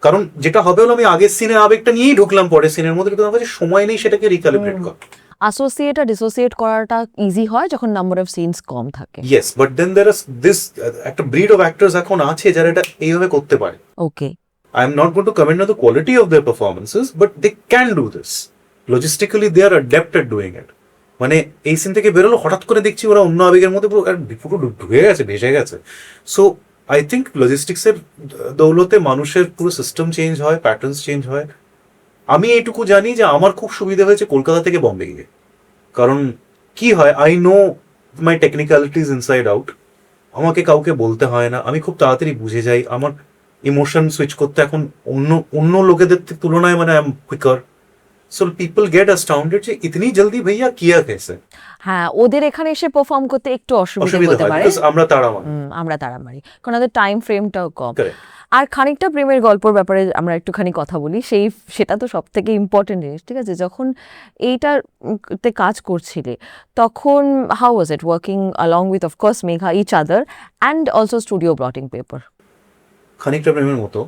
[SPEAKER 2] কারণ যেটা হবে হলো আমি আগের সিনের আবেগটা নিয়েই ঢুকলাম, পরের সিনের মধ্যে আমার কাছে সময় নেই সেটাকে রিক্যালিব্রেট করা।
[SPEAKER 1] অ্যাসোসিয়েট আর ডিসোসিয়েট করাটা ইজি হয় যখন নাম্বার অফ সিনস কম থাকে।
[SPEAKER 2] Yes, but then there is this একটা ব্রিড অফ অ্যাক্টরস এখন আছে যারা এটা এইভাবে করতে পারে।
[SPEAKER 1] ওকে,
[SPEAKER 2] I am not going to comment on the quality of their performances, but they can do this. Logistically, they are adept at doing it. মানে এই সিন থেকে বেরোলো হঠাৎ করে দেখছি ওরা অন্য আবেগের মধ্যে পুরো ঢুকে গেছে, ভেসে গেছে। সো আই থিঙ্ক লজিস্টিক্সের দৌলতে মানুষের পুরো সিস্টেম চেঞ্জ হয়, প্যাটার্নস চেঞ্জ হয়। আমি এইটুকু জানি যে আমার খুব সুবিধা হয়েছে কলকাতা থেকে বম্বে গিয়ে, কারণ কি হয় I know my technicalities inside out, আমাকে কাউকে বলতে হয় না, আমি খুব তাড়াতাড়ি বুঝে যাই। আমার ইমোশন সুইচ করতে এখন অন্য লোকেদের তুলনায় মানে I am quicker. So people get astounded যে ইতনি জলদি ভাইয়া কিয়া কেসে।
[SPEAKER 1] হ্যাঁ, ওদের এখানে এসে পারফর্ম করতে একটু অসুবিধা হতে পারে,
[SPEAKER 2] আমরা তাড়া মারি
[SPEAKER 1] কারণ ওদের টাইম ফ্রেমটাও কম। আর খানিকটা প্রেমের গল্পের ব্যাপারে আমরা একটুখানি কথা বলি, সেটা তো সব থেকে ইম্পর্টেন্ট জিনিস, ঠিক আছে? যখন এইটাতে কাজ করছিলে তখন how was it working along with of course Megha, each other and also studio blotting paper?
[SPEAKER 2] খানিকটা প্রেমের মতো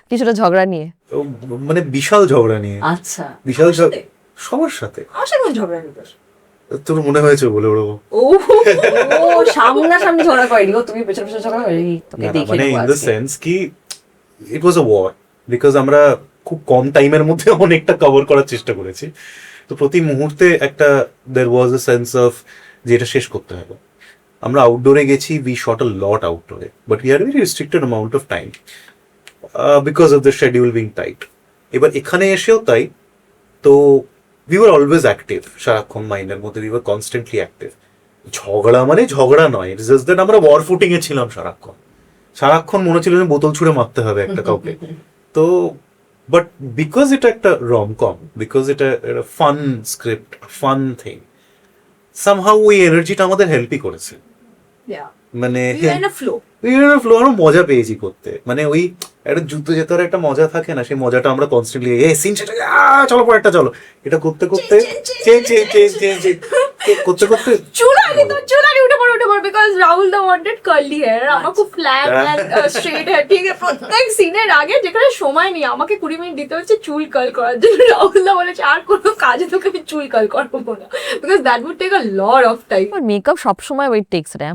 [SPEAKER 1] কিছুটা ঝগড়া নিয়ে,
[SPEAKER 2] মানে বিশাল ঝগড়া নিয়ে।
[SPEAKER 1] আচ্ছা,
[SPEAKER 2] বিশাল সবার সাথে
[SPEAKER 3] ঝগড়া নিয়ে
[SPEAKER 2] তোর মনে হয়েছে বলে ওরকম?
[SPEAKER 1] ও সামনাসামনি ঝগড়া করেনি, তুমি পেছনে পেছনে ঝগড়া করেনি, তোকে দেখে
[SPEAKER 2] মানে ইন দ্য সেন্স কি ইট ওয়াজ আ ওয়ার, বিকজ আমরা খুব কম টাইমের মধ্যে অনেকটা কভার করার চেষ্টা করেছি। তো প্রতি মুহূর্তে একটা দেয়ার ওয়াজ আ সেন্স অফ যে এটা শেষ করতে হবে। আমরা আউটডোরে গেছি, উই শট আ লট আউটডোরে, but we had very restricted amount of time because of the schedule being tight. এবার এখানে এসেও তাই, তো we were always active, সারাক্ষণ মাইন্ডের মধ্যে we were constantly active. ঝগড়া মানে ঝগড়া নয়, it's just that আমরা ওয়ার ফুটিং এ ছিলাম সারাক্ষণ মনে ছিল যে বোতল ছুঁড়ে মারতে হবে একটা কাউকে। তো বাট বিকজ এটা একটা রমকম, বিকজ এটা একটা fun script, fun thing, somehow ওই এনার্জিটা আমাদের হেল্পই করেছে। মানে ফ্লো আরো মজা পেয়েছি করতে, মানে ওই একটা যুদ্ধ জেতার একটা মজা থাকে না, সেই মজাটা আমরা কনস্ট্যান্টলি সিন সেটা চলো পর একটা চলো এটা করতে করতে করতে করতে
[SPEAKER 3] চুলানি উঠে পড় because Rahul da wanted curly hair, আমার খুব ফ্ল্যাট এন্ড স্ট্রেট হেয়ার, ঠিক আছে? প্রত্যেক সিনের আগে যেখানে সময় নেই আমাকে 20 মিনিট দিতে হচ্ছে চুল কার্ল করার জন্য। রাহুল দা বলেছে আর কোনো কাজে তোকে আমি চুল কার্ল করবো না, because that would take a lot of time.
[SPEAKER 1] আর মেকআপ সবসময় ওয়েট টেকস না,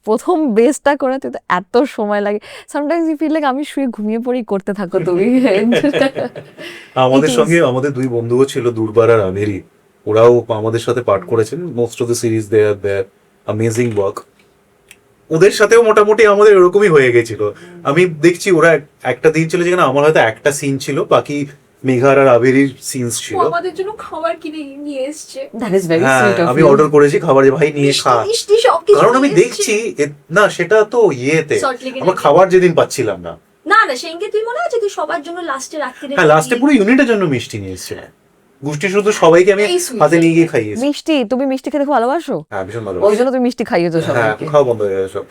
[SPEAKER 1] প্রথম বেসটা করাতে তো এত সময় লাগে, সামটাইমস ইউ ফিল লাইক আমি শুয়ে ঘুমিয়ে পড়ি, করতে থাকো তুমি।
[SPEAKER 2] আমাদের সঙ্গে আমাদের দুই বন্ধুও ছিল, দুর্বার আর আভেরি, ওরাও আমাদের সাথে পাঠ করেছেন most of the series, they are amazing work. ওদের সাথেও মোটামুটি আমাদের এরকমই হয়ে গেছিল। আমি দেখছি ওরা একটা দিন ছিল যেখানে আমার হয়তো একটা সিন ছিল, বাকি মেঘার আর আভেরির সিনস ছিল।
[SPEAKER 3] আমাদের জন্য খাবার কিনে নিয়ে এসেছে,
[SPEAKER 1] that is very sweet of you.
[SPEAKER 2] আমি অর্ডার করেছি খাবার, যে ভাই নিয়ে খা, কারণ আমি দেখছি না সেটা তো ইয়েতে আমার খাবার যেদিন পাচ্ছিলাম না।
[SPEAKER 3] সেদিনকে তুই মনে আছে তুই সবার জন্য লাস্টে রাখতে,
[SPEAKER 2] হ্যাঁ লাস্টে পুরো ইউনিটের জন্য মিষ্টি নিয়ে এসেছিল। গোষ্ঠী শুধু সবাইকে আমি হাতে নিয়ে গিয়ে খাইয়েছি।
[SPEAKER 1] মিষ্টি, তুমি মিষ্টি খেতে খুব ভালোবাসো?
[SPEAKER 2] হ্যাঁ ভীষণ ভালোবাসি,
[SPEAKER 1] ওই জন্য তুমি মিষ্টি খাইয়েছো সবাইকে।
[SPEAKER 2] খাওয়া বন্ধ হয়ে গেছে সব।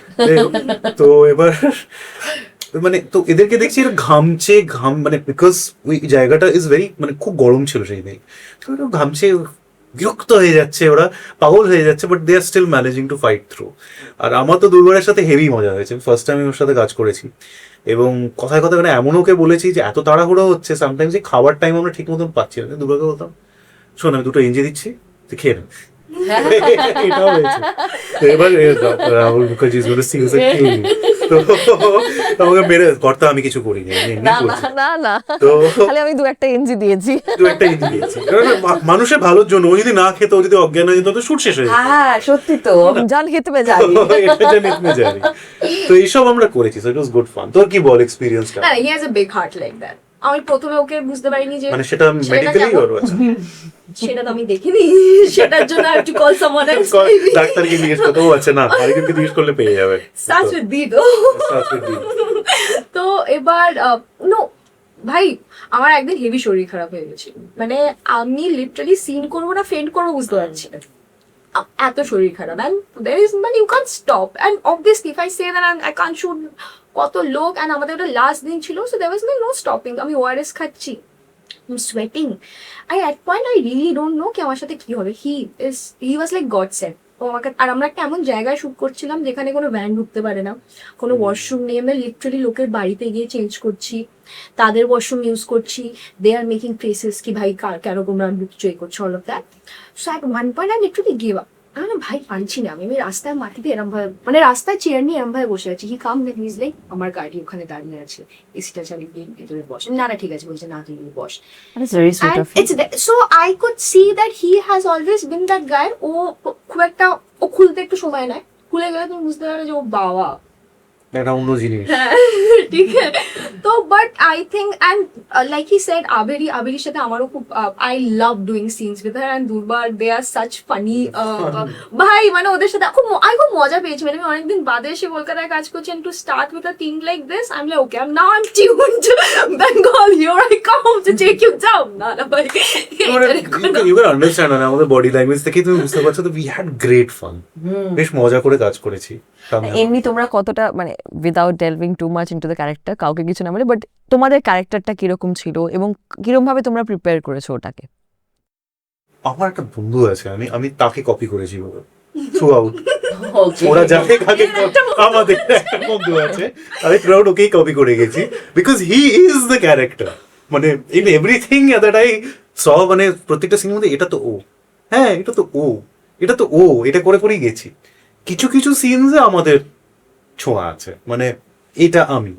[SPEAKER 2] তো এবার মানে তো এদেরকে দেখছি এরা ঘাম মানে বিকজ ওই জায়গাটা ইজ ভেরি মানে খুব গরম ছিল সেই দিন, তো ঘামছে বিরক্ত হয়ে যাচ্ছে, ওরা পাগল হয়ে যাচ্ছে, but they are still managing to fight through. আর আমার তো দুর্গার সাথে হেভি মজা হয়েছে, ফার্স্ট টাইম ওর সাথে কাজ করেছি, এবং কথায় কথায় মানে এমন ওকে বলেছি যে এত তাড়াহুড়ো হচ্ছে সামটাইমস, যে খাবার টাইম আমরা ঠিক মতন পাচ্ছি না। দুর্গাকে বলতাম, শোন আমি 2টো ইঞ্জি দিচ্ছি, তুই খেয়ে নে। এটাও হয়েছে। তো এবার Rahul Mukherjee is gonna serious তো আমাকে মেরে কর্তা আমি কিছু করিনি, আমি এমনি
[SPEAKER 1] না
[SPEAKER 2] বলছি।
[SPEAKER 1] না না না,
[SPEAKER 2] তো
[SPEAKER 1] খালি আমি 2-1টা এনজি দিয়েছি।
[SPEAKER 2] 2-1টা ইঞ্জি দিয়েছি, কারণ মানুষের ভালোর জন্য। ও যদি না খেতো, ও যদি অজ্ঞান হয়ে যেত, তো শুট শেষ হয়ে যেত।
[SPEAKER 1] হ্যাঁ সত্যি তো, জান খেতে পে যাই।
[SPEAKER 2] এটা জানি ইতনে জানি। তো এইসব আমরা করেছি, so it was good fun. তোর কি বল এক্সপেরিয়েন্সটা?
[SPEAKER 3] না, he has a big heart like that. আমি প্রথমে ওকে বুঝতে পারিনি যে
[SPEAKER 2] মানে সেটা মেডিকেলি ওর আছে,
[SPEAKER 3] সেটা তো আমি দেখিনি, সেটার জন্য I have to call someone else.
[SPEAKER 2] ডাক্তারকে জিজ্ঞেস করতে, ও আছে না, আরেকজনকে জিজ্ঞেস করলে পেয়ে যাবে।
[SPEAKER 3] Starts with B তো। তো এবার নো ভাই, আমার একদিন হেভি শরীর খারাপ হয়ে গেছে, মানে আমি লিটারালি সিন করবো না ফেন্ট করবো বুঝতে পারছি না, এত শরীর খারাপ। অ্যান্ড there is মানে you can't stop, and obviously if I say that I can't shoot, কত লোক, and আমাদের ওটা লাস্ট দিন ছিল, so there was no stopping. আমি ওআরএস খাচ্ছি, I'm sweating. At point I really don't know কি আমার সাথে কি হবে। he was like God sent. ও আমাকে, আর আমরা একটা এমন জায়গায় শুট করছিলাম যেখানে কোনো ভ্যান ঢুকতে পারে না, কোনো ওয়াশরুম নেই, আমরা লিটারালি লোকের বাড়িতে গিয়ে চেঞ্জ করছি, তাদের ওয়াশরুম ইউজ করছি, দে আর মেকিং ফেসেস কি ভাই কেন তোমরা ঢুকছো এই করছো, all of that. So at one point I literally gave up. আমি ভাই পারছি না, আমি রাস্তায় মাটিতে এরম ভাবে, মানে রাস্তায় চেয়ার নিয়ে এরম ভাবে বসে আছি। হি কাম লাইক হিজ লাইক, আমার গাড়ি ওখানে দাঁড়িয়ে আছে, এসিটা চালিয়ে দিয়ে ভেতরে বস। না না ঠিক আছে বলছে, না তুই বস। And it's so I could see that he has always been that guy. ও খুব একটা, ও খুলতে একটু সময় নেয়, খুলে গেলে তুমি বুঝতে পারো যে ও বাবা
[SPEAKER 2] এটা অন্য জিনিস।
[SPEAKER 3] ঠিক আছে। তো but I think, and like he said, আবেরির সাথে আমারও খুব, I love doing scenes with her and Durbar, they are such funny ভাই, মানে ওদের সাথে খুব মজা পেয়েছি। মানে আমি অনেকদিন বাদে এসে কলকাতায় কাজ করছি, and to start with a thing like this, I'm like, okay, now I'm tuned to Bengal, here I come to take you down. না না ভাই,
[SPEAKER 2] you can understand, মানে আমাদের বডি ল্যাঙ্গুয়েজ থেকে তুমি বুঝতে পারছো, তো we had great fun, বেশ মজা করে কাজ করেছি।
[SPEAKER 1] এমনি তোমরা কতটা, মানে without delving too much into the character, কাউকে কিছু না বলে, বাট তোমাদের ক্যারেক্টারটা কিরকম ছিল এবং কিরকম ভাবে তোমরা প্রিপেয়ার করেছো ওটাকে?
[SPEAKER 2] আমার একটা বন্ধু আছে, আমি তাকে কপি করেছি থ্রু আউট। ওরা যাকে কাকে, আমাদের একটা বন্ধু আছে, আমি থ্রু আউট ওকেই কপি করে গেছি, because he is the character. মানে in everything that I saw, মানে প্রত্যেকটা সিনের মধ্যে এটা তো ও, হ্যাঁ এটা তো ও, এটা তো ও, এটা করে করেই গেছি। কিছু কিছু সিনসে আমাদের ছোঁয়া আছে, মানে এটা আমি।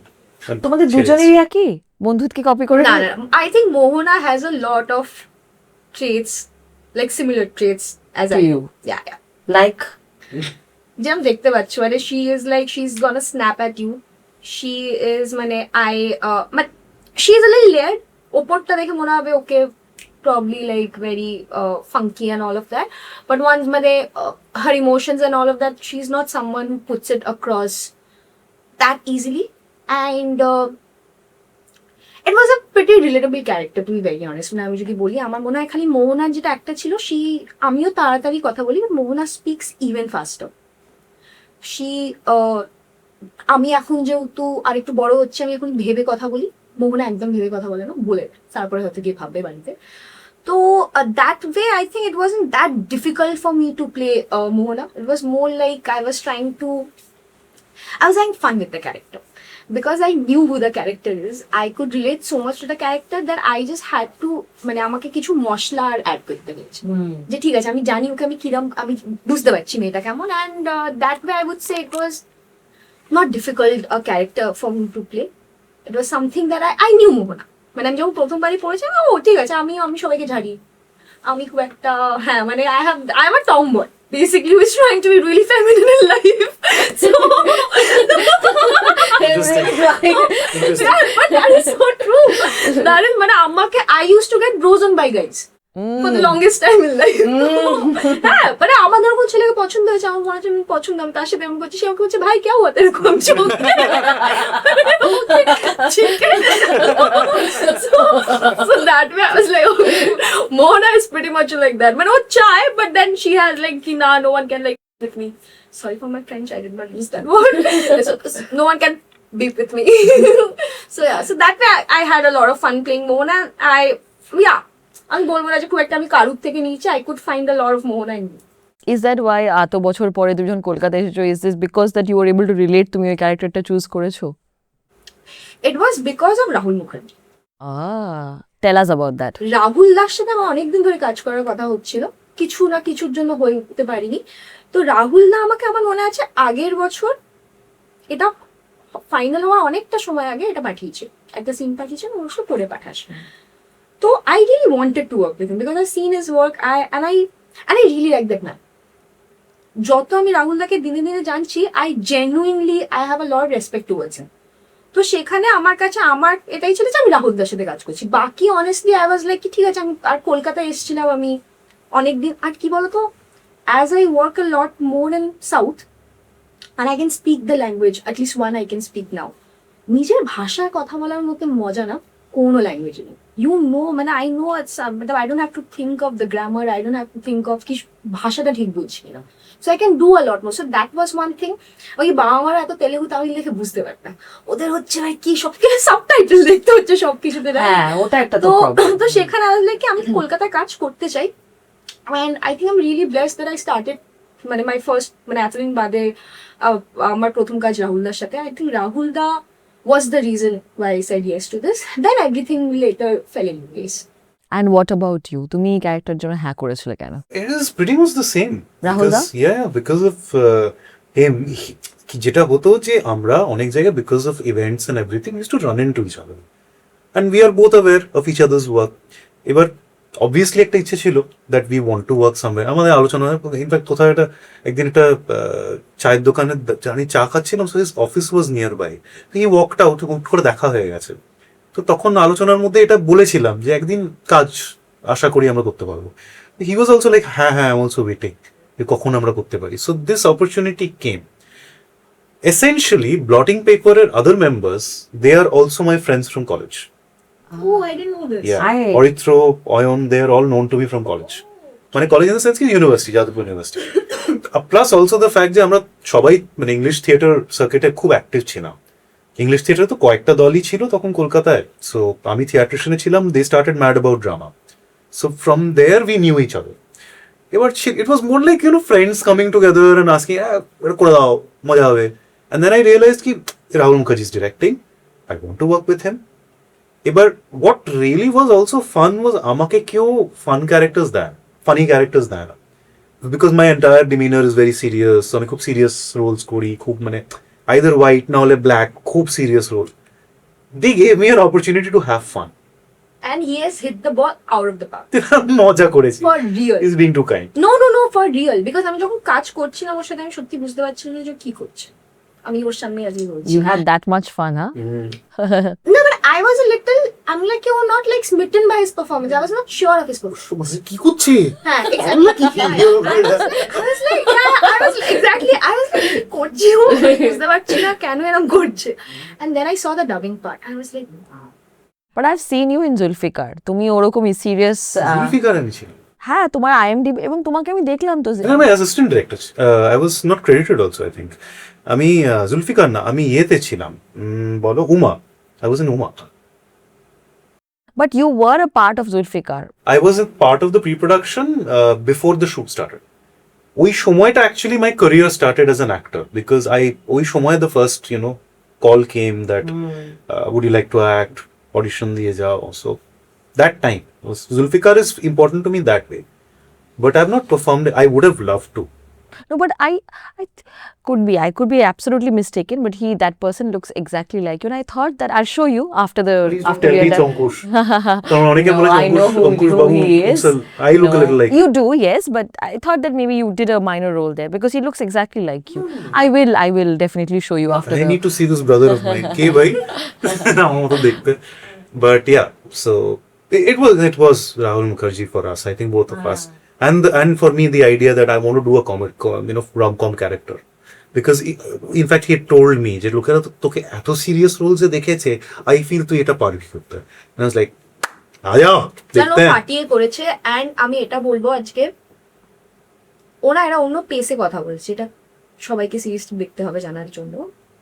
[SPEAKER 1] তোমাদের দুজনেরই একই বন্ধুত্বকে কপি করে?
[SPEAKER 3] না না, I think Mohana has a lot of traits, like similar traits as
[SPEAKER 1] To
[SPEAKER 3] I
[SPEAKER 1] you.
[SPEAKER 3] do. Yeah.
[SPEAKER 1] Like
[SPEAKER 3] যেমন দেখতে পাচ্ছ, মানে she is like, she's gonna snap at you. She is মানে she is a little layered. ওপরটা দেখে মনে হবে ওকে probably like very funky and all of that, but once মানে her emotions and all of that, she's not someone who puts it across that easily, and it was a pretty relatable character, to be very honest. মানে আমি যদি বলি, আমার মনে হয় খালি মোহনার যেটা একটা ছিল, আমিও তাড়াতাড়ি কথা বলি, but Mohona speaks even faster. আমি এখন যেহেতু আর একটু বড় হচ্ছে, আমি এখন ভেবে কথা বলি, মোহনা একদম ভেবে কথা বলে না, বলে তারপরে হয়তো গিয়ে ভাববে বাড়িতে। তো that way I think it wasn't that difficult for me to play Mohana. It was more like I was having fun with the character, because I knew who the character is. I could relate so much to the character that I just had to, মানে আমাকে কিছু মশলা আর add করতে হয়েছে, যে ঠিক আছে আমি জানি ওকে আমি কিরম, আমি বুঝতে পারছি মেয়েটা কেমন, and that way I would say it was not difficult a character for me to play. It was something that I knew Mohana. মানে আমি যখন প্রথমবারই পড়েছি, ও ঠিক আছে, আমি সবাইকে ঝাড়ি, আমি খুব একটা, হ্যাঁ মানে I am a tomboy basically, who is trying to be really feminine in life. So
[SPEAKER 2] Interesting.
[SPEAKER 3] yeah, but that is so true. That is, মানে আমাকে I used to get bros on by guys for the longest time in life. হ্যাঁ, মানে আমাদের কোন ছেলেকে পছন্দ হয়েছে, আমার মনে হচ্ছে আমি পছন্দ, আমি তার সাথে এমন করছি, সে আমাকে বলছে ভাই কে হতো এরকম চোখ। So that way I was like, okay, Mohana is pretty much like that. মানে ও চায়, but then she has like, nah, no one can like with me. Sorry for my French, I did not use that word. So, no one can be with me. So yeah, so that way I had a lot of fun playing Mohana. আমি বলবো না যে খুব একটা আমি কারুর থেকে নিয়েছি, I could find a lot of Mohona in me.
[SPEAKER 1] Is that why এত বছর পরে দুজন কলকাতা এসেছো? Is this because that you were able to relate, তুমি ওই ক্যারেক্টারটা চুজ করেছো?
[SPEAKER 3] It was because of Rahul Mukherjee.
[SPEAKER 1] Tell us about that.
[SPEAKER 3] Rahul দার সাথে আমার অনেকদিন ধরে কাজ করার কথা হচ্ছিল, কিছু না কিছুর জন্য হয়ে উঠতে পারিনি। তো রাহুল দা আমাকে, আমার মনে আছে আগের বছর, এটা ফাইনাল হওয়ার অনেকটা সময় আগে এটা পাঠিয়েছে, একটা সিন পাঠিয়েছে, অবশ্য করে পাঠাস। তো I really wanted to work with him because I seen his work, I really like that man. যত আমি রাহুল দাকে দিনে দিনে জানছি, I genuinely I have a lot respect towards হিম। তো সেখানে আমার কাছে আমার এটাই ছিল যে আমি রাহুল দার সাথে কাজ করছি। বাকি অনেস্টলি আই ওয়াজ লাইক কি ঠিক আছে, আমি আর কলকাতায় এসেছিলাম আমি অনেকদিন। আর কি বলতো, as I work a lot more in south and I can speak the language, at least one I can speak now. নিজের ভাষায় কথা বলার মতো মজা না কোনো ল্যাঙ্গুয়েজে নেই। ইউ নো, মানে আই নো ইটস, মানে I don't have to think of the grammar, I don't have to think of কি ভাষাটা ঠিক বলছি কিনা। So I can do a lot more. So that was one thing. ওই বাবা মারা এত তেলেগু তামিল দেখে বুঝতে পারতাম, ওদের হচ্ছে ভাই কি সব কিছু সাবটাইটেল দেখতে হচ্ছে সব কিছুতে।
[SPEAKER 1] হ্যাঁ, ওটা একটা
[SPEAKER 3] তো তো সেখানে আই ওয়াজ লাইক আমি কলকাতায় কাজ করতে চাই। And I think I'm really blessed that I started, মানে my first, মানে এতদিন বাদে আমার প্রথম কাজ রাহুলদার সাথে। I think Rahul da was the reason why I said yes to this. Then everything later fell in place.
[SPEAKER 1] And what about you? তুমি এই ক্যারেক্টার জন্য হ্যাঁ করেছিলে কেন?
[SPEAKER 2] It is pretty much the same.
[SPEAKER 1] Rahul da?
[SPEAKER 2] Yeah, because of him. যেটা হতো যে আমরা অনেক জায়গায় because of events and everything we used to run into each other. And we are both aware of each other's work. এবার obviously একটা ইচ্ছে ছিল that we want to work somewhere. আমাদের আলোচনা হয়, ইনফ্যাক্ট কোথাও একটা একদিন একটা চায়ের দোকানে আমি চা খাচ্ছিলাম, so his office was nearby, he walked out, হুট করে দেখা হয়ে গেছে। তো তখন আলোচনার মধ্যে এটা বলেছিলাম যে একদিন কাজ আশা করি আমরা করতে পারবো। হি ওয়াজ অলসো লাইক হ্যাঁ আই এম অলসো ওয়েটিং কখন আমরা করতে পারি। So this opportunity came. Essentially, Blotting Paper and other members, they are also my friends from college.
[SPEAKER 3] Oh, I didn't know this.
[SPEAKER 2] Yeah, Oritro, Oyon, they are all known to me from college. মানে college in the sense কি university, Jadavpur university. Plus also the fact যে আমরা সবাই মানে English theatre সার্কিটে খুব active ছিলাম। English থিয়েটারে তো কয়েকটা দলই ছিল তখন কলকাতায়। সো আমি থিয়েট্রিশিয়ানে ছিলাম, they started mad about drama. So from there we knew each other. এবার it was more like friends coming together and asking এটা করে দাও, মজা হবে। অ্যান্ড দেন আই রিয়েলাইজ কি Rahul Mukherjee is directing, I want to work with him. এবার what really was also fun was আমাকে কেউ ফানি ক্যারেক্টার্স দেয় না, because my entire demeanour is very serious. আমি খুব সিরিয়াস রোলস করি, খুব মানে আইদার হোয়াইট না হলে ব্ল্যাক, খুব serious role. They gave me an opportunity to have fun.
[SPEAKER 3] And he has hit the ball out of the park.
[SPEAKER 2] মজা করেছি।
[SPEAKER 3] For real.
[SPEAKER 2] He's being too kind.
[SPEAKER 3] No, for real. Because আমি যখন কাজ করছিলাম ওর সাথে, আমি সত্যি বুঝতে পারছিলাম না যে কি করছে। আমি ওর সামনে আজই বলছি।
[SPEAKER 1] You had that much fun, huh?
[SPEAKER 3] No, but I was a little, I'm like, you were not like smitten by his performance. I was not sure of his performance.
[SPEAKER 2] কি করছি?
[SPEAKER 3] হ্যাঁ, exactly. I was like, I was like, করছি ও, বুঝতে পারছি না কেন এরকম করছে। And then I saw the dubbing part. I was like, wow.
[SPEAKER 1] But I've seen you in Zulfikar. তুমি ওরকমই সিরিয়াস।
[SPEAKER 2] জুলফিকার আমি ছিলাম।
[SPEAKER 1] হ্যাঁ, তোমার IMDb এবং তোমাকে আমি দেখলাম তো।
[SPEAKER 2] আমি assistant director, I was not credited also I think. আমি জুলফিকার না, আমি ইয়েতে ছিলাম, বলো Uma. I was in Uma.
[SPEAKER 1] But you were a part of Zulfikar.
[SPEAKER 2] I was a part of the pre-production before the shoot started. ওই সময়টা actually my career started as an actor because ওই সময় the first call came that would you like to act, audition দিয়ে যাও. So that time Zulfikar is important to me that way, but I have not performed. I would have loved to.
[SPEAKER 1] No, but I could be absolutely mistaken, but that person looks exactly like you, and I thought that I'll show you after we are done. No, I know who he is.
[SPEAKER 2] I look a little like
[SPEAKER 1] you do, yes, but I thought that maybe you did a minor role there because he looks exactly like you. I will definitely show you after.
[SPEAKER 2] I need to see this brother of mine. Ke bhai, na to dekhte. But yeah, so it was Rahul Mukherjee for us. I think both of us. And for me, the idea that I want to do a romcom character, because in fact he told me যে লোকেরা তোকে এত serious রোলসে দেখেছে, I feel তুই এটা পারবি করতে। And I was like, আয়া দেখতে
[SPEAKER 3] ফাটিয়ে করেছে। and আমি এটা বলবো আজকে ওরা এরা অন্য পেসে কথা বলছে, এটা সবাইকে সিরিয়াসলি দেখতে হবে জানার জন্য।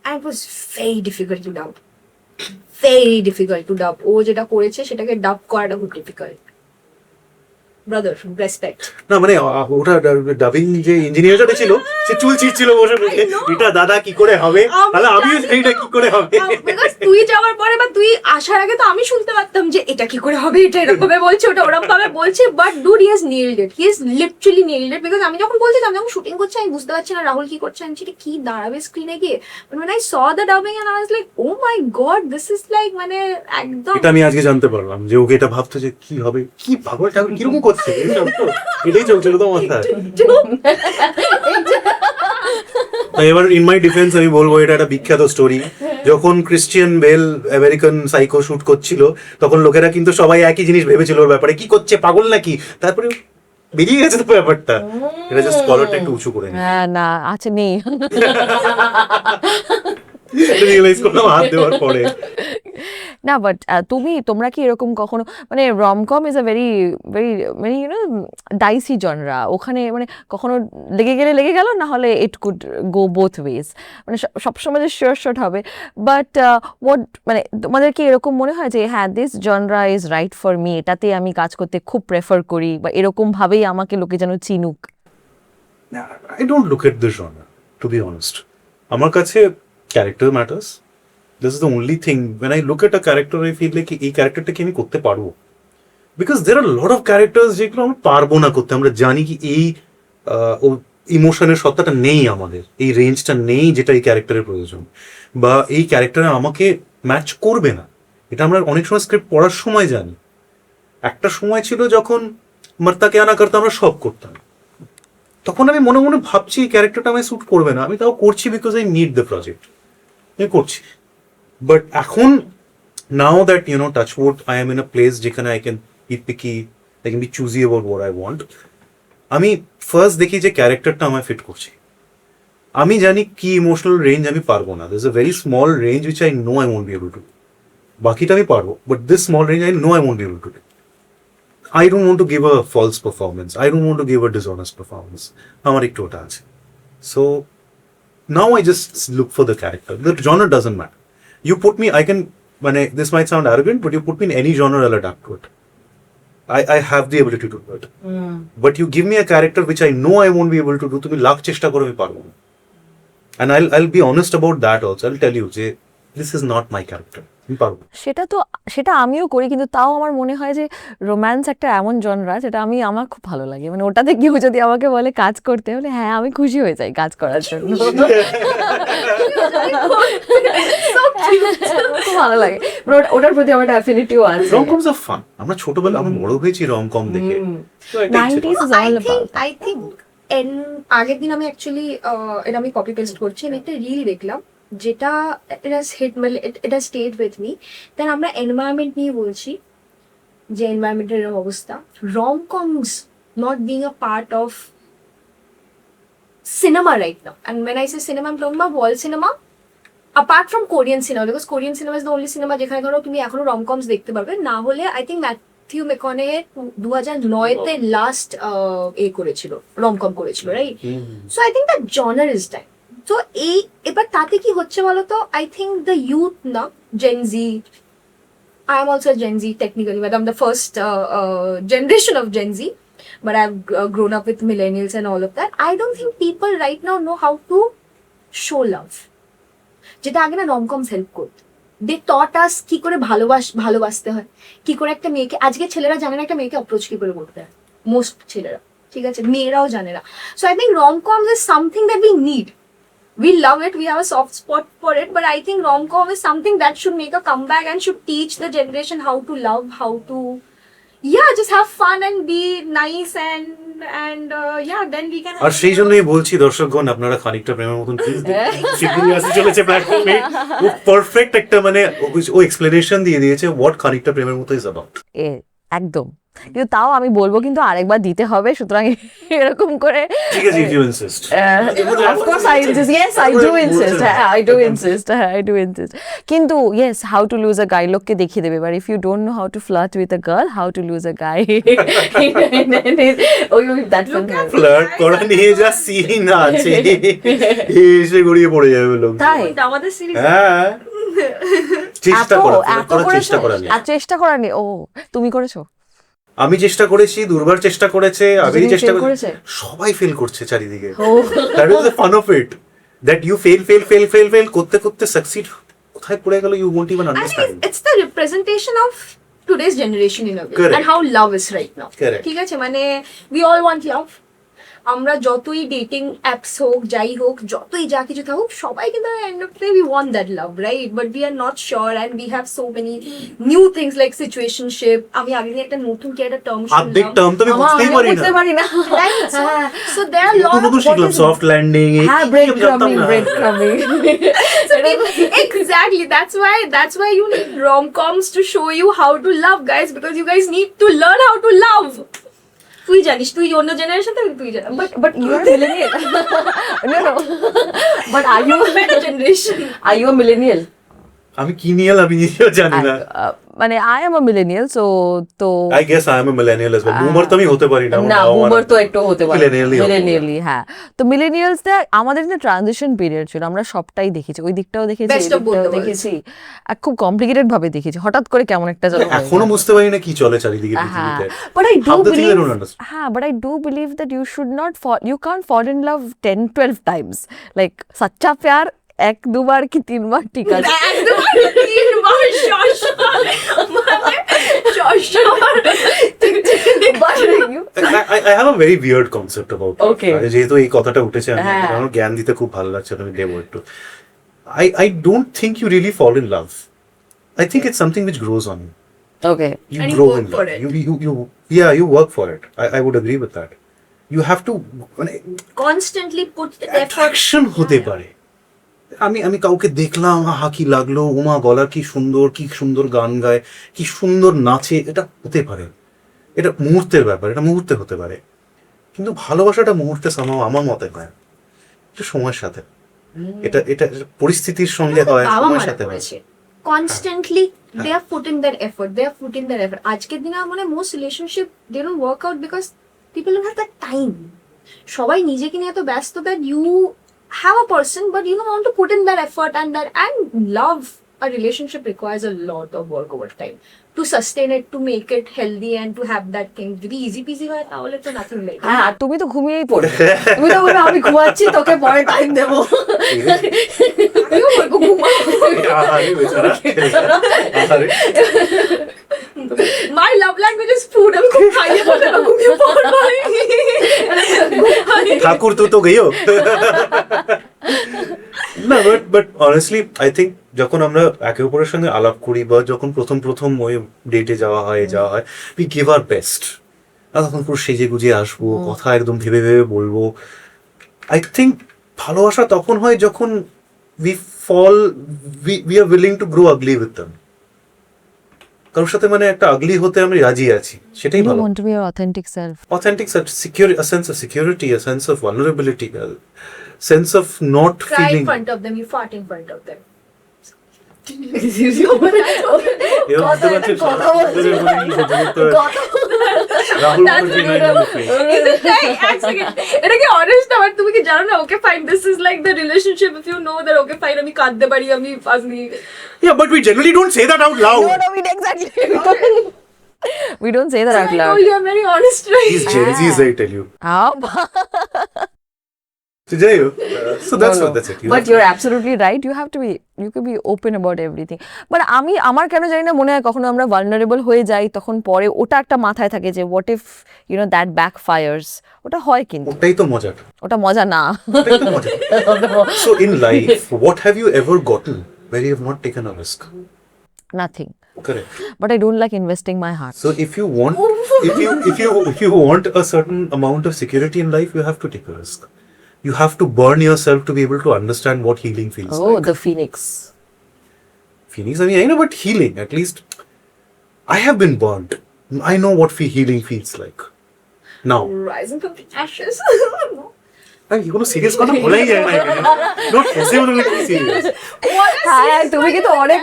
[SPEAKER 3] and it was very difficult to dub. ও যেটা করেছে সেটাকে ডাব করাটা খুব ডিফিকাল্ট। Brother, respect.
[SPEAKER 2] না মানে ওটা ডাবিং যে ইঞ্জিনিয়ারটা ছিল সে চুল ছিঁড়ছিল বসে বসে, এটা দাদা কি করে হবে, তাহলে আমিও এইটা কি করে হবে।
[SPEAKER 3] বিকজ তুই যাওয়ার পরে বা তুই আসার আগে তো আমি শুনতে পারতাম যে এটা কি করে হবে, এটা এরকম ভাবে বলছে, ওটা ওরকম ভাবে বলছে, but dude he has nailed it, he has literally nailed it. Because আমি যখন বলছিলাম, যখন শুটিং করছি আমি বুঝতে পারছি না রাহুল কি করছে, আমি সেটা কি দাঁড়াবে স্ক্রিনে গিয়ে, but when I saw the dubbing and I was like, oh my god, this is like মানে একদম।
[SPEAKER 2] এটা আমি আজকে জানতে পারলাম যে ওকে এটা ভাবতো যে কি হবে, কি পাগল ঠাকুর কিরকম করছে, এটাই চলছিল তো মাথায়। তাই এবার ইন মাই ডিফেন্স আমি বলবো এটা একটা বিখ্যাত স্টোরি। যখন Christian Bale American Psycho shoot করছিল তখন লোকেরা কিন্তু সবাই একই জিনিস ভেবেছিল ওর ব্যাপারে, কি করছে পাগল নাকি, তারপরে বেরিয়ে গেছে তো ব্যাপারটা। এটা জাস্ট কলারটা একটু উঁচু করে
[SPEAKER 1] হ্যাঁ না আছে নেই
[SPEAKER 2] রিয়েলাইজ করলাম হাত দেওয়ার পরে।
[SPEAKER 1] না বাট তোমরা কি এরকম কখনো মানে romcom is a very very মানে ইউনো ডাইসি জনরা, ওখানে মানে কখনো লেগে গেলে লেগে গেল, না হলে it could go both wedge, মানে সবসময় যে শিওর শট হবে, বাট হোয়াট মানে তোমাদের কি এরকম মনে হয় যে হ্যাঁ this genre is right for me, এটাতে আমি কাজ করতে খুব প্রেফার করি, বা এরকম ভাবেই আমাকে লোকে যেন চিনুক?
[SPEAKER 2] I don't look at the genre, to be honest. আমার কাছে character matters. This is the only thing. When I look at a character, I feel like এই ক্যারেক্টারটাকে আমি করতে পারবো, because there are a lot of characters যেগুলো আমরা পারবো না করতে। আমরা জানি কি এই ইমোশনের সত্তাটা নেই আমাদের, এই রেঞ্জটা নেই যেটা এই ক্যারেক্টারের প্রয়োজন, বা এই ক্যারেক্টারে আমাকে ম্যাচ করবে না, এটা আমরা অনেক সময় স্ক্রিপ্ট পড়ার সময় জানি। একটা সময় ছিল যখন মারতা কে আনা করতে আমরা সব করতাম, তখন আমি মনে মনে ভাবছি এই ক্যারেক্টারটা আমায় স্যুট করবে না, আমি তাও করছি because I need the project, আমি করছি। বাট এখন now that you know touch wood I am in a place যেখানে I can be picky, I can be choosy about what I want, আমি ফার্স্ট দেখি যে ক্যারেক্টারটা আমায় ফিট করছে। আমি জানি কি ইমোশনাল রেঞ্জ আমি পারবো না, this a very small range which I know I won't be able to, বাকিটা আমি পারবো, but this small range I know I won't be able to. I don't want to give a false performance. I don't want to give a dishonest performance. আমার একটু ওটা আছে। So now I just look for the character. The genre doesn't matter. You put me, I can, this might sound arrogant, but you put me in any genre, I'll adapt to it. I have the ability to do it. But you give me a character which I know I won't be able to do, তুমি লাখ চেষ্টা করে আমি পারবো না। And I'll be honest about that also. I'll tell you যে this is not my character.
[SPEAKER 1] সেটা আমিও করি, কিন্তু তাও আমার মনে হয় যে রোম্যান্স একটা এমন জনরা যেটা আমার খুব ভালো লাগে, মানে ওটাতে কেউ যদি আমাকে বলে কাজ করতে, হলে হ্যাঁ আমি খুশি হয়ে যাই কাজ করার জন্য, খুব ভালো লাগে, ওটার প্রতি আমার অ্যাফিনিটিও আছে।
[SPEAKER 2] রমকমস আর ফান, আমরা ছোটবেলা আমরা বড় হয়েছি রমকম দেখে।
[SPEAKER 1] 90s is all about
[SPEAKER 3] I think আগের দিন আমি অ্যাকচুয়ালি এটা আমি কপি পেস্ট করছি, আমি একটা রিল দেখলাম যেটা এটা স্টেড উইথ মি। দেন আমরা এনভায়রনমেন্ট নিয়ে বলছি যে এনভায়রনমেন্টের অবস্থা, romcoms not being a part of cinema right now, and when I say cinema I'm talking about world cinema apart from Korean cinema, because Korean cinema is the only cinema যেখানে ধরো তুমি এখনো রমকমস দেখতে পারবে। না হলে আই থিঙ্ক ম্যাথিউ মেকনে 2009-তে last করেছিল, রমকম করেছিল, right? So I think that genre is time. তো এবার তাতে কি হচ্ছে বলতো, আই থিঙ্ক দ্য ইউথ না, Gen Z, I am also Gen Z technically, but I am the first generation of Gen Z, but I've grown up with millennials and all of that. I don't think people right now know how to show love, যেটা আগে না রমকমস help করতো। দে টট আস কি করে ভালোবাসতে হয়, কি করে একটা মেয়েকে, আজকে ছেলেরা জানে না একটা মেয়েকে অ্যাপ্রোচ কি করে করতে হয়, মোস্ট ছেলেরা, ঠিক আছে, মেয়েরাও জানে না। So I think romcoms is something that we need. We love it, we have a soft spot for it, but I think rom-com is something that should make a comeback and should teach the generation how to love, how to just have fun and be nice and then we can.
[SPEAKER 2] আর সেই জন্যই বলছি দর্শকগণ, আপনারা খানিকটা প্রেমের মতন please শিগগিরই আসতে চলেছে প্ল্যাটফর্মে। ও পারফেক্ট একটা ও এক্সপ্লেনেশন দিয়ে দিয়েছে হোয়াট খানিকটা প্রেমের মতো ইজ অ্যাবাউট।
[SPEAKER 1] একদম, কিন্তু তাও আমি বলবো কিন্তু আরেকবার দিতে হবে, সুতরাং এরকম করে
[SPEAKER 2] ঠিক আছে, you insist.
[SPEAKER 1] Of course I insist. Yes, I do insist. I do insist. কিন্তু yes, how to lose a guy লোককে দেখিয়ে দেবে, but if you don't know how to flirt with a girl, how to lose a guy, that
[SPEAKER 2] flirt করা নিয়ে যা scene আছে এসে গড়িয়ে পড়ে যাবে লোক।
[SPEAKER 1] তাই
[SPEAKER 3] আমাদের সিরিজ,
[SPEAKER 2] হ্যাঁ চেষ্টা করা নেই।
[SPEAKER 1] চেষ্টা করা নেই। ও তুমি করেছো?
[SPEAKER 2] আমি চেষ্টা করেছি, দুর্বার চেষ্টা করেছে, আবির
[SPEAKER 1] দুজনেই
[SPEAKER 2] চেষ্টা
[SPEAKER 1] fail
[SPEAKER 2] করেছে,
[SPEAKER 1] করেছে?
[SPEAKER 2] সবাই ফেল করছে চারিদিকে। That is the fun of it, that you fail করতে করতে সাকসিড কোথায় পড়ে গেল you won't even
[SPEAKER 3] I think
[SPEAKER 2] understand.
[SPEAKER 3] it's the representation of today's generation in a way.
[SPEAKER 2] Correct.
[SPEAKER 3] And how love is right now.
[SPEAKER 2] Correct.
[SPEAKER 3] ঠিক আছে, মানে we all want love. আমরা যতই ডেটিং অ্যাপস হোক, যাই হোক, যতই যা কিছু থাকুক, সবাই কিন্তু end of the we want that love, right? But we are not sure and we have so many new things like situationship. আমি আগে একটা নতুন কি একটা টার্ম
[SPEAKER 2] আবেগ টার্ম তো আমি বুঝতেই পারি না।
[SPEAKER 3] Right? So there are a lot
[SPEAKER 2] নতুন
[SPEAKER 3] of
[SPEAKER 2] শিখলাম সফট ল্যান্ডিং,
[SPEAKER 1] হ্যাঁ, bread ক্রামিং
[SPEAKER 3] So exactly, that's why you need rom-coms to show you how to love, guys, because you guys need to learn how to love. তুই জানিস, তুই অন্য generation থেকে, তুই জানিস,
[SPEAKER 1] but you are a millennial. No, but are you
[SPEAKER 3] better generation.
[SPEAKER 1] are you a millennial?
[SPEAKER 2] আমি কি নিয়ে আমি নিজেও জানি না।
[SPEAKER 1] মানে I am a millennial, so
[SPEAKER 2] I guess I am a millennial as well. Boomer তো আমি হতে পারি না।
[SPEAKER 1] না, বুমার তো একটু হতে পারে,
[SPEAKER 2] Millennial-ই হতে পারে।
[SPEAKER 1] মিলেনিয়ালি। হ্যাঁ, তো মিলেনিয়ালসদের আমাদের যে ট্রানজিশন পিরিয়ড ছিল, আমরা সবটাই দেখেছি, ওই দিকটাও দেখেছি,
[SPEAKER 3] Best
[SPEAKER 1] এই
[SPEAKER 3] of both
[SPEAKER 1] দিকটাও
[SPEAKER 3] worlds.
[SPEAKER 1] দেখেছি, আর খুব কমপ্লিকেটেড ভাবে দেখেছি, হঠাৎ করে কেমন একটা যেন হয়ে
[SPEAKER 2] এখনো
[SPEAKER 1] যায়।
[SPEAKER 2] বুঝতে পারি না কি চলে চারিদিকে
[SPEAKER 1] হ্যাঁ,
[SPEAKER 2] পৃথিবীতে।
[SPEAKER 1] but I do
[SPEAKER 2] Half the things I
[SPEAKER 1] believe,
[SPEAKER 2] don't understand.
[SPEAKER 1] হ্যাঁ, but I do believe that you should not fall, you can't fall in love 10-12 times, like सच्चा प्यार এক দুবার কি তিনবার ঠিক আছে।
[SPEAKER 3] একদম 3 বার শশ মানে শশ।
[SPEAKER 1] But you
[SPEAKER 2] I have a very weird concept about it.
[SPEAKER 1] Okay.
[SPEAKER 2] যেহেতু এই কথাটা উঠেছে,
[SPEAKER 1] হ্যাঁ।
[SPEAKER 2] আমার জ্ঞান দিতে খুব ভালো লাগছে, আমি দেবো একটু। I don't think you really fall in love. I think it's something which grows on you.
[SPEAKER 1] okay,
[SPEAKER 2] You
[SPEAKER 3] And you
[SPEAKER 2] grow
[SPEAKER 3] work
[SPEAKER 2] in
[SPEAKER 3] for
[SPEAKER 2] love.
[SPEAKER 3] it.
[SPEAKER 2] You work for it. I would agree with that. You have to, মানে
[SPEAKER 3] Constantly put the effort.
[SPEAKER 2] Attraction হতে পারে। আমি কাউকে দেখলাম, আহা কি লাগলো, ওমা গলার কি সুন্দর গান গায়, কি সুন্দর নাচে, এটা হতে পারে, এটা মুহূর্তের ব্যাপার, এটা মুহূর্তে হতে পারে। কিন্তু ভালোবাসাটা মুহূর্তে সামাও আমার মতে হয়, এটা সময়ের সাথে, এটা এটা পরিস্থিতির সঙ্গে হয়,
[SPEAKER 3] বাবা
[SPEAKER 2] সময়ের
[SPEAKER 3] মারা
[SPEAKER 2] সাথে হয়।
[SPEAKER 3] করেছে constantly, they are put in that effort, they are put in that effort. আজকের দিনে মানে most relationship they don't work out because people don't have that time. সবাই নিজেকে নিয়ে এত ব্যস্ত that you have a person but you don't want to put in that effort, and love, a relationship requires a lot of work over time to sustain it, to make it healthy and to have that thing. যদি easy peasy হয় তাহলে তো nothing like
[SPEAKER 1] হ্যাঁ, আর তুমি তো ঘুমিয়েই পড়বে, তুমি তো বলবে আমি ঘুমাচ্ছি, তোকে পরে টাইম দেবো।
[SPEAKER 3] আমিও বলবো ঘুমাও।
[SPEAKER 2] আরে বেচারা, আরে
[SPEAKER 3] My love language is food. আমি খুব খাইয়ে বলে না ঘুমিয়ে পড়বো।
[SPEAKER 2] ঠাকুর তো গেও না। বাট অনেস্টলি আই থিঙ্ক যখন আমরা একে অপরের সঙ্গে আলাপ করি বা যখন প্রথম ওই ডেটে যাওয়া হয় উই গিভ আওয়ার বেস্ট, তখন পুরো সেজে গুজে আসবো, কথা একদম ভেবে বলবো। আই থিঙ্ক ভালোবাসা তখন হয় যখন we are willing to grow ugly with them. কারোর সাথে মানে একটা আগলি হতে আমি রাজি আছি, সেটাই
[SPEAKER 1] You
[SPEAKER 2] ভালো।
[SPEAKER 1] want to be your authentic self.
[SPEAKER 2] Authentic security, a sense of security, a sense of vulnerability, a sense of not
[SPEAKER 3] Cry in
[SPEAKER 2] feeling.
[SPEAKER 3] front of them, you fart in front of them. এটা কি honest আমার, তুমি কি জানো না? Okay fine, this is like the relationship. If you know that okay fine, আমি কাঁদতে পারি, আমি Fazli.
[SPEAKER 2] Yeah, but we generally don't say that out loud.
[SPEAKER 1] No, we exactly. We don't say that out
[SPEAKER 3] I know
[SPEAKER 1] loud.
[SPEAKER 3] you are very honest, right?
[SPEAKER 2] These Gen Zs, I tell you.
[SPEAKER 1] Ah,
[SPEAKER 2] So that's
[SPEAKER 1] no.
[SPEAKER 2] that's it.
[SPEAKER 1] But you're absolutely right. You could be open about everything. But আমার কেন জানি না মনে হয় কখনো আমরা vulnerable হয়ে যাই, তখন পরে ওটা একটা মাথায় থাকে যে what if that backfires. ওটা হয় কিন্তু
[SPEAKER 2] ওটাই তো মজাটা।
[SPEAKER 1] ওটা মজা না।
[SPEAKER 2] ওটাই তো মজা। So in life, what have you ever gotten where you have not taken a risk?
[SPEAKER 1] Nothing.
[SPEAKER 2] Correct.
[SPEAKER 1] But I don't like investing my heart.
[SPEAKER 2] So if you want a certain amount of security in life, you have to take a risk. You have to burn yourself to be able to understand what healing feels
[SPEAKER 1] Oh,
[SPEAKER 2] like.
[SPEAKER 1] the phoenix.
[SPEAKER 2] Phoenix, I mean, I know, but healing, at least I have been burned. I know what healing feels like. Now,
[SPEAKER 3] Rising from the ashes.
[SPEAKER 2] আমি কোনো serious কথা বলাই যায় না এখানে। Not possible to be serious.
[SPEAKER 1] হ্যাঁ, তুমি কিন্তু অনেক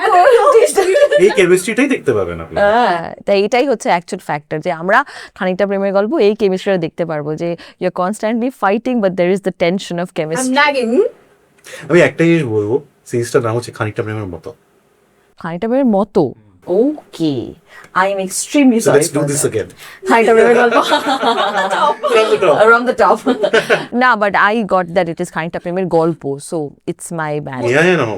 [SPEAKER 2] এই কেমিস্ট্রিটাই দেখতে পাবেন আপনি।
[SPEAKER 1] তাই এটাই হচ্ছে অ্যাকচুয়াল ফ্যাক্টর, যে আমরা খানিকটা প্রেমের গল্প এই কেমিস্ট্রিটা দেখতে পারবো, যে you are constantly fighting but there is the tension of
[SPEAKER 3] I'm
[SPEAKER 1] chemistry.
[SPEAKER 3] nagging.
[SPEAKER 2] আমি একটা জিনিস বলবো, সিরিজটার নাম হচ্ছে খানিকটা প্রেমের মতো।
[SPEAKER 1] খানিকটা প্রেমের মতো। Okay, I am extremely
[SPEAKER 2] So
[SPEAKER 1] sorry.
[SPEAKER 2] let's do
[SPEAKER 1] for
[SPEAKER 2] this
[SPEAKER 1] that.
[SPEAKER 2] again.
[SPEAKER 1] Khangta Premer গল্প
[SPEAKER 2] From the top.
[SPEAKER 1] from the top. না, but I got that it is Khanikta Premer গল্প, so it's my bad.
[SPEAKER 2] Yeah, no.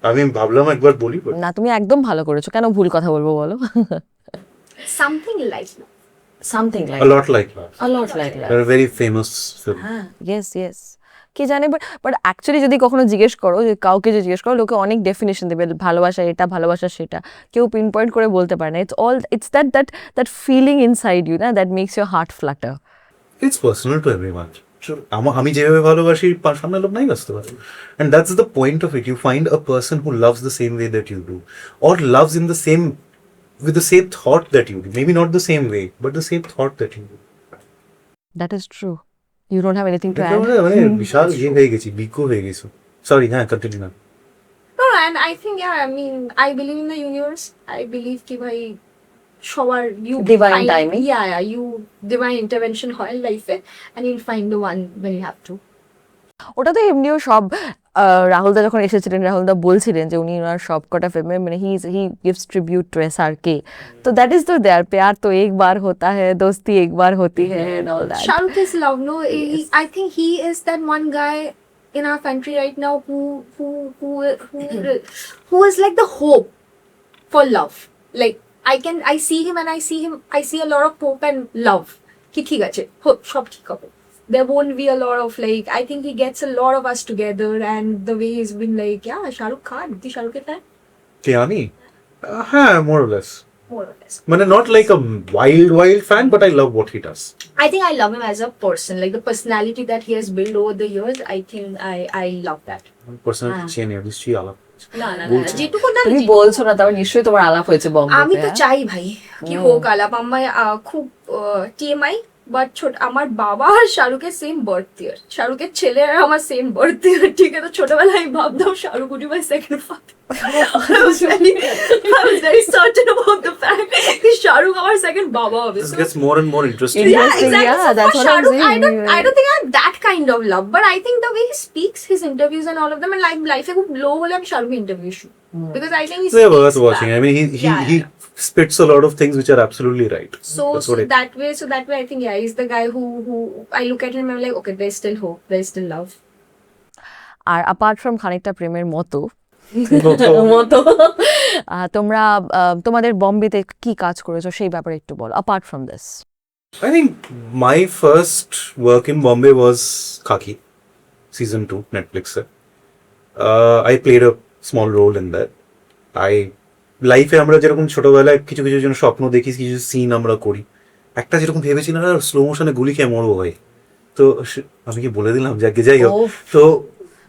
[SPEAKER 2] আমি ভাবলাম একবার বলি, but
[SPEAKER 1] না, তুমি একদম ভালো করেছো, কেন ভুল কথা বলবো বলো?
[SPEAKER 3] Something like that.
[SPEAKER 1] Something like
[SPEAKER 2] a lot like that.
[SPEAKER 1] a lot like that.
[SPEAKER 2] They're a very famous film.
[SPEAKER 1] হ্যাঁ, yes. কে জানে, বাট অ্যাকচুয়ালি যদি কখনো জিজ্ঞেস করো, যে কাউকে যে জিজ্ঞেস করো, লোকে অনেক ডেফিনেশন দেবে, ভালোবাসা এটা, ভালোবাসা সেটা, কেউ পিন পয়েন্ট করে বলতে পারে না। It's that feeling inside you, না, that makes your heart flutter.
[SPEAKER 2] It's personal to everyone. আমি যেভাবে ভালোবাসি সামনে লোক নাই বাঁচতে পারে, and that's the point of it. You find a person who loves the same way that you do, or loves in the same, with the same thought that you do. Maybe not the same way, but the same thought that you do.
[SPEAKER 1] That is true. You don't have anything to add?
[SPEAKER 2] মানে বিশাল হয়ে গেছি, বিজ্ঞ হয়ে গেছি। Sorry, হ্যাঁ, continue না।
[SPEAKER 3] No, and I think, yeah, I mean, I believe in the universe. I believe ki bhai সবার you
[SPEAKER 1] Divine
[SPEAKER 3] find,
[SPEAKER 1] timing.
[SPEAKER 3] yeah, you divine intervention হয় লাইফে, and you'll find the one when you have to.
[SPEAKER 1] ওটা তো এমনিও সব, রাহুল দা যখন এসেছিলেন, রাহুল দা বলছিলেন যে উনি ওনার সব কটা ফিল্মে, মানে he gives tribute to SRK, তো দ্যাট ইজ তো দেয়ার, প্যার তো এক বার হোতা হ্যায়, দোস্তি এক বার হোতি হ্যায়, and all that.
[SPEAKER 3] Shahrukh is love, no? I think he is that one guy in our country right now who is like the hope for love. Like I see him and I see a lot of hope and love. Ki thik ache, hope sob thik hobe. There won't be a lot of like, I think he gets a lot of us together, and the way he's been like, yeah, Shahrukh Khan, the Shahrukh ke fan?
[SPEAKER 2] কে আমি? হ্যাঁ, more or less.
[SPEAKER 3] More or less.
[SPEAKER 2] মানে not like a wild fan, but I love what he does.
[SPEAKER 3] I think I love him as a person, like the personality that he has built over the years. I think I love that.
[SPEAKER 2] Personally চেনে, নিশ্চয়ই আলাপ।
[SPEAKER 3] না
[SPEAKER 2] বলছি।
[SPEAKER 3] যেটুকু না,
[SPEAKER 1] তুমি বলছো না, তারপর নিশ্চয়ই তোমার আলাপ হয়েছে বম্বেতে।
[SPEAKER 3] আমি তো চাই ভাই কি হোক আলাপ। আমার খুব TMI, বাট ছোট, আমার বাবা আর শাহরুখের সেম বার্থ ইয়ার, শাহরুখের ছেলে আর আমার সেম বার্থ ইয়ার, ঠিক আছে? তো ছোটবেলায় আমি ভাবতাম শাহরুখ উঠি my second father. I was very certain about the fact that Shahrukh our second baba হবে.
[SPEAKER 2] This gets more and more interesting.
[SPEAKER 3] Yeah,
[SPEAKER 1] Interesting,
[SPEAKER 3] exactly.
[SPEAKER 1] yeah,
[SPEAKER 3] So
[SPEAKER 1] that's
[SPEAKER 3] for
[SPEAKER 1] what I'm
[SPEAKER 3] Shahrukh,
[SPEAKER 1] saying.
[SPEAKER 3] I don't think I have that kind of love, but I think the way he speaks, his interviews and all of them, and like life খুব low হলে আমি Shahrukh interview shoot, because I think he
[SPEAKER 2] Yeah,
[SPEAKER 3] speaks
[SPEAKER 2] worth watching.
[SPEAKER 3] back.
[SPEAKER 2] I mean, he spits a lot of things which are absolutely right.
[SPEAKER 3] So
[SPEAKER 2] That's what it-
[SPEAKER 3] that way I think, yeah, he's the guy who I look at him and I'm like, okay, there's still hope, there's still love.
[SPEAKER 1] R apart from খানিকটা প্রেমের মতো, তোমরা তোমাদের বম্বেতে কি কাজ করেছো সেই ব্যাপারে একটু বলো, apart from this.
[SPEAKER 2] I think my first work in Bombay was Khaki, season 2, Netflix. I played a small role in that. লাইফে আমরা যেরকম ছোটবেলায় কিছু কিছু জন স্বপ্ন দেখি, কিছু সিন আমরা করি, একটা যেরকম ভেবেছিলাম স্লো মোশনে গুলি খেয়ে মরবো ভাই, তো আমি কি বলে দিলাম, যাকে যাই হোক, তো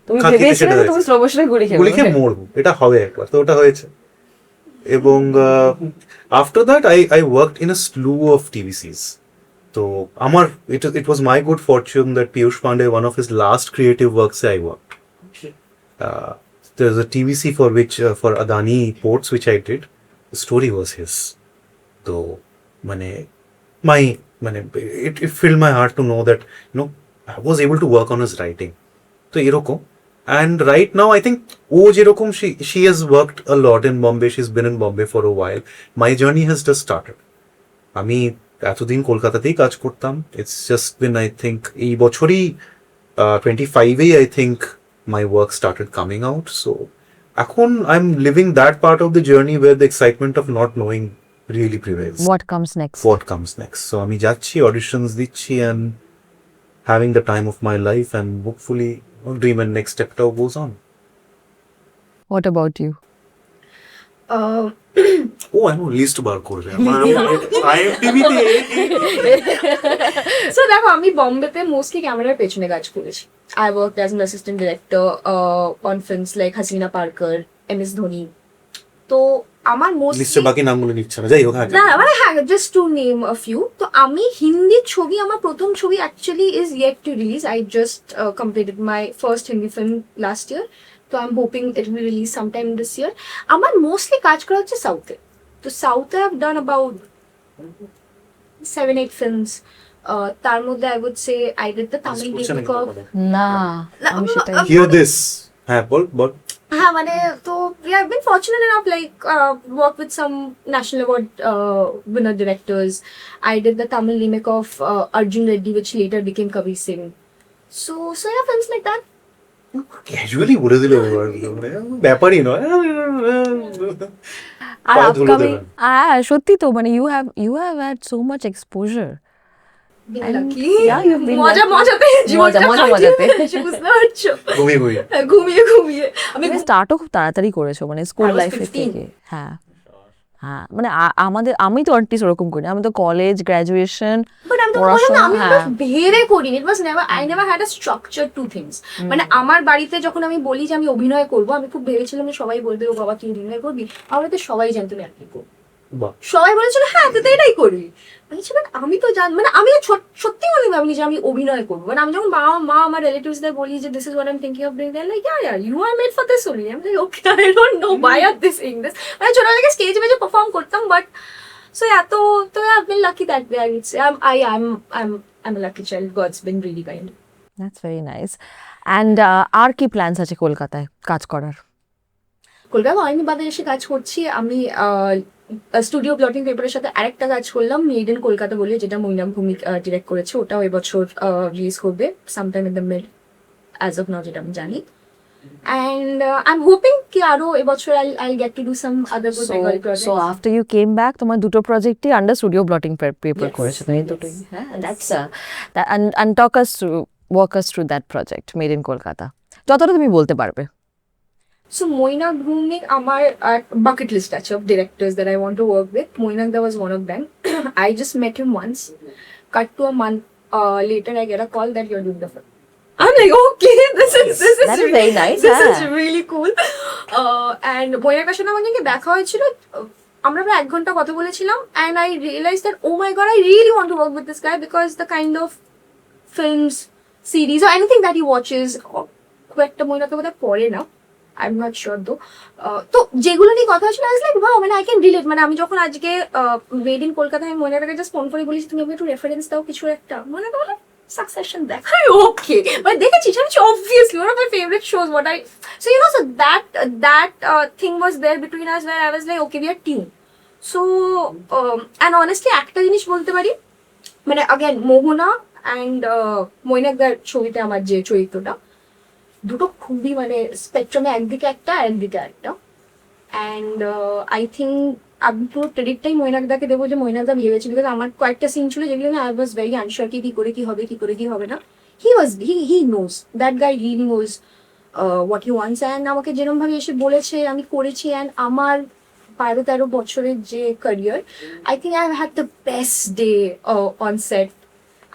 [SPEAKER 1] তুমি
[SPEAKER 2] খাকিতে
[SPEAKER 1] ভেবেছিলে
[SPEAKER 2] সেটা
[SPEAKER 1] তুমি স্লো মোশনে গুলি খেয়ে
[SPEAKER 2] মরবো, এটা হবে একবার, তো ওটা হয়েছে। এবং after that I worked in a slew of TVCs. তো আমার it was my good fortune that Piyush Pandey, one of his last creative works I worked. There's a TVC for Adani Ports which I did. The story was his. So it filled my heart to know that, you know, I was able to work on his writing. So এরকম, and right now I think যেরকম she has worked a lot in Bombay. She's been in Bombay for a while. My journey has just started. আমি এতদিন কলকাতাতেই কাজ করতাম। It's just been, I think, এই বছরই 25 I think my work started coming out. So এখন I'm living that part of the journey where the excitement of not knowing really prevails.
[SPEAKER 1] What comes next?
[SPEAKER 2] What comes next? So আমি যাচ্ছি, auditions দিচ্ছি, and having the time of my life, and hopefully dream and next step goes on.
[SPEAKER 1] What about you?
[SPEAKER 2] Oh, I know, least বার করবে আমার IMDb তে।
[SPEAKER 3] So দেখো, আমি বম্বেতে mostly ক্যামেরার পেছনে কাজ করেছি। I worked as an assistant director on films like Hasina Parkar, MS Dhoni. তো আমার
[SPEAKER 2] নিশ্চয়
[SPEAKER 3] মোস্টলি
[SPEAKER 2] বাকি নামগুলো নিচ্ছে না, যাই হোক।
[SPEAKER 3] না মানে হ্যাঁ, just to name a few. তো আমি হিন্দি ছবি, আমার প্রথম ছবি actually is yet to release. I just completed my first Hindi film last year, তো I am hoping it will release sometime this year. আমার মোস্টলি কাজ করা হচ্ছে সাউথে। তো সাউথে I have done about 7-8 films. তার মধ্যে I would say I did the Tamil remake of,
[SPEAKER 1] না, আমি সেটাই।
[SPEAKER 2] Hear this. হ্যাঁ, বল।
[SPEAKER 3] হ্যাঁ মানে তো we have been fortunate enough like work with some national award winner directors. I did the Tamil remake of Arjun Reddy which later became Kabir Singh. So yeah, films like that.
[SPEAKER 2] Casually বলে দিল মানে ব্যাপারই নয়।
[SPEAKER 1] আর
[SPEAKER 2] পা ধুলো
[SPEAKER 1] upcoming
[SPEAKER 2] দেবেন।
[SPEAKER 1] সত্যি তো মানে you have had so much exposure.
[SPEAKER 3] Being
[SPEAKER 1] And-
[SPEAKER 3] lucky.
[SPEAKER 1] yeah, you've been
[SPEAKER 3] মজা
[SPEAKER 1] lucky.
[SPEAKER 3] মজাতে জীবনটা
[SPEAKER 1] মজা
[SPEAKER 3] কাটিয়ে
[SPEAKER 1] মজাতে।
[SPEAKER 3] ফেলেছি, বুঝতে পারছো?
[SPEAKER 2] ঘুমিয়ে ঘুমিয়ে।
[SPEAKER 3] ঘুমিয়ে আমি
[SPEAKER 1] তুমি স্টার্টও খুব তাড়াতাড়ি করেছো মানে স্কুল
[SPEAKER 3] I was
[SPEAKER 1] লাইফের
[SPEAKER 3] 15
[SPEAKER 1] থেকে। হ্যাঁ হ্যাঁ মানে আমি তো অ্যাটলিস্ট ওরকম করি আমি তো college graduation
[SPEAKER 3] But I'm the
[SPEAKER 1] পড়াশোনা,
[SPEAKER 3] আমি
[SPEAKER 1] হ্যাঁ।
[SPEAKER 3] বেরে করি। It was never, I never had a structure to things. মানে আমার বাড়িতে যখন আমি বলি যে আমি অভিনয় করবো, আমি খুব ভেবেছিলাম যে সবাই বলবে ও বাবা তুই অভিনয় করবি, আমার তো সবাই জানতো আমি অ্যাক্টিং করবো।
[SPEAKER 2] বাহ।
[SPEAKER 3] সবাই বলেছিল হ্যাঁ তুই তো এটাই করবি। আমি তো মানে আমি সত্যি মনে ভাবিনি যে আমি অভিনয় করবো। মানে আমি যখন মা আমার রিলেটিভসদের বলি যে this is what I am thinking of doing, they are like yeah you are made for this only. I am like okay I don't know why are this ইং দিস। মানে ছোট থেকে স্টেজ মেজে পারফর্ম করতাম, but so yeah, so I've been lucky that way. I would say I'm a lucky child. God's been really kind.
[SPEAKER 1] That's very nice. And আর কি plans আছে কলকাতায় কাজ করার?
[SPEAKER 3] কলকাতা অনেক বাদে এসে কাজ করছি আমি। স্টুডিও ব্লটিং পেপারের সাথে আরেকটা কাজ করলাম মেড ইন কলকাতা বলে, যেটা মৈনাক ভূমি ডিরেক্ট করেছে। ওটাও এবছর রিলিজ করবে sometime in the mid as of now, যেটা আমি জানি। And I'm hoping কি আরো এবছর I'll get to do some other good Bengali projects.
[SPEAKER 1] So after you came back তোমার দুটো প্রজেক্টই under studio Blotting Paper
[SPEAKER 3] Yes.
[SPEAKER 1] করেছে তুমি দুটোই। হ্যাঁ that's and walk us through that project made in Kolkata যতটা তুমি বলতে পারবে।
[SPEAKER 3] So Moinak Bhumik আমার bucket list আছে of directors that I want to work with. Moinak that was one of them. I just met him once. Cut to a month later I get a call that you're doing the film. I'm like, okay, this is
[SPEAKER 1] That is very nice,
[SPEAKER 3] This is
[SPEAKER 1] yeah.
[SPEAKER 3] really cool. And Moinak সাথে আমার সঙ্গে দেখা হয়েছিল। আমরা প্রায় 1 ঘন্টা কথা বলেছিলাম, and I realized that oh my god, I really want to work with this guy because the kind of films, series or anything that he watches খুব একটা Moinak বোধহয় পড়ে না, I'm not sure though. তো যেগুলো নিয়ে কথা হচ্ছিল I was like wow, মানে I can relate. মানে আমি যখন আজকে মেড ইন কলকাতা আমি মনিকাকে জাস্ট ফোন করে বলেছি তুমি আমাকে একটু রেফারেন্স দাও কিছু একটা, মনিকা বলে Succession দেখাই ওকে, বাট দেখেছি obviously one of my favorite shows. What I so so that thing was there between us where I was like okay, we are team. So and honestly একটা জিনিস বলতে পারি, মানে again মোহনা and মৈনাকদার ছবিতে আমার যে চরিত্রটা, দুটো খুবই মানে স্পেকট্রামে একদিকে একটা আর একদিকে একটা। অ্যান্ড আই থিঙ্ক আমি পুরো ক্রেডিটটাই মৈনাকদাকে দেবো যে মৈনাকদা ভেবেছি, বিকজ আমার কয়েকটা সিন ছিল যেগুলো আই ওয়াজ ভেরি আনশিওর কি করে কি হবে কি হবে না। He knows, that guy really knows what he wants. And আমাকে যেরকমভাবে এসে বলেছে আমি করেছি। অ্যান্ড আমার 12-13 বছরের যে career, I think I have had the best day on set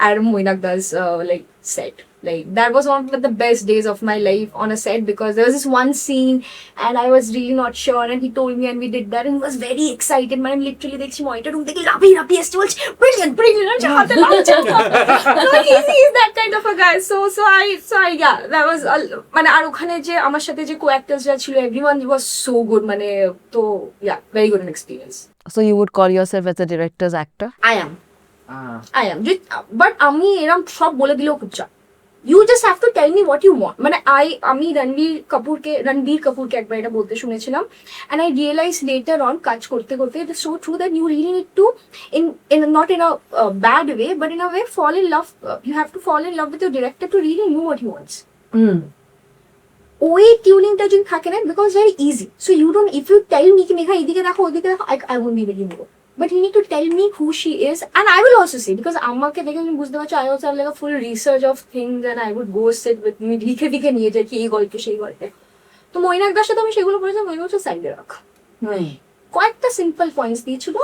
[SPEAKER 3] at Moinakda's like set. Like that was one of the best days of my life on a set, because there was this one scene and I was really not sure and he told me and we did that and he was very excited. Man, I'm literally দেখছি monitor room থেকে লাফিয়ে এসে বলছে brilliant আমি হাতে লাগছে। So he's that kind of a guy. So I yeah, that was মানে আর ওখানে যে আমার সাথে যে co-actors যা ছিল, everyone was so good. মানে তো yeah, very good an experience.
[SPEAKER 1] So you would call yourself as a director's actor?
[SPEAKER 3] I am. But আমি এরম সব বলে দিলেও খুব চাপ। You just have to tell me what you want. মানে আমি রণবীর কাপুরকে একবার এটা বলতে শুনেছিলাম, and I realized later on কাজ করতে it is so true that you really need to in not in a bad way, but in a way fall in love. You have to fall in love with your director to really know what he wants. ওই টিউনিংটা যদি থাকে না, because very easy. So you don't, if you tell me কি মেঘা এদিকে দেখো ওদিকে দেখো, I won't be able to know. But you need to tell me who she is, and I will also say, because আমাকে দেখে তুমি বুঝতে পারছো, I also have like a full research of things and I would go sit with me লিখে নিয়ে যাই কি এই গল্পে সেই গল্পে। তো মৈনাকদার সাথে আমি সেগুলো পড়েছি, মৈনাক হচ্ছে সাইডে রাখ, কয়েকটা সিম্পল পয়েন্টস দিয়েছিল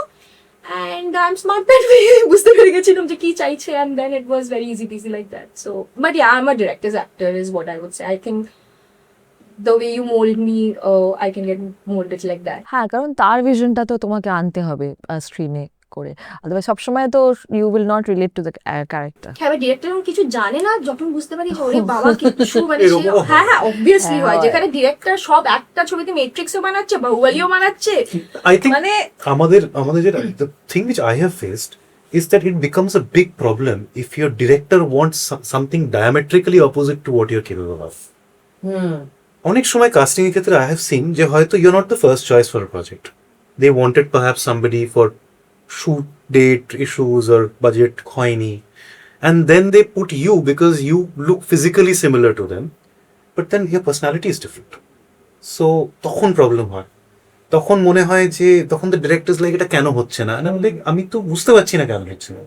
[SPEAKER 3] and I'm smart that way. বুঝতে পেরে গেছিলাম যে কি চাইছে, and then it was very easy peasy like that. So but yeah, I'm a director's actor is what I would say. I think the way you mold me, I can get molded like that.
[SPEAKER 1] হ্যাঁ কারণ তার ভিশনটা তো তোমাকে আনতে হবে স্ক্রিনে করে, otherwise সবসময় তো you will not relate to the character.
[SPEAKER 3] হ্যাঁ ডিরেক্টর কিছু জানে না, যখন বুঝতে পারি যে ওরে বাবা কিছু মানে হ্যাঁ অবভিয়াসলি হয়, যেখানে ডিরেক্টর সব একটা ছবিতে ম্যাট্রিক্সও বানাচ্ছে, বাহুবলীও বানাচ্ছে।
[SPEAKER 2] I think
[SPEAKER 3] মানে
[SPEAKER 2] আমাদের যেটা the thing which I have faced is that it becomes a big problem if your director wants something diametrically opposite to what you're capable of. অনেক সময় কাস্টিং এর ক্ষেত্রে আই হ্যাভ সিন যে হয়তো you are not the first choice for project, they wanted perhaps somebody for shoot date issues or budget হয়নি, and then they put you because you look physically similar to them, but then your personality is different. So তখন problem হয়, তখন মনে হয় যে তখন the directors like এটা কেন হচ্ছে না, আমি তো বুঝতে পারছি না কেন হচ্ছে না।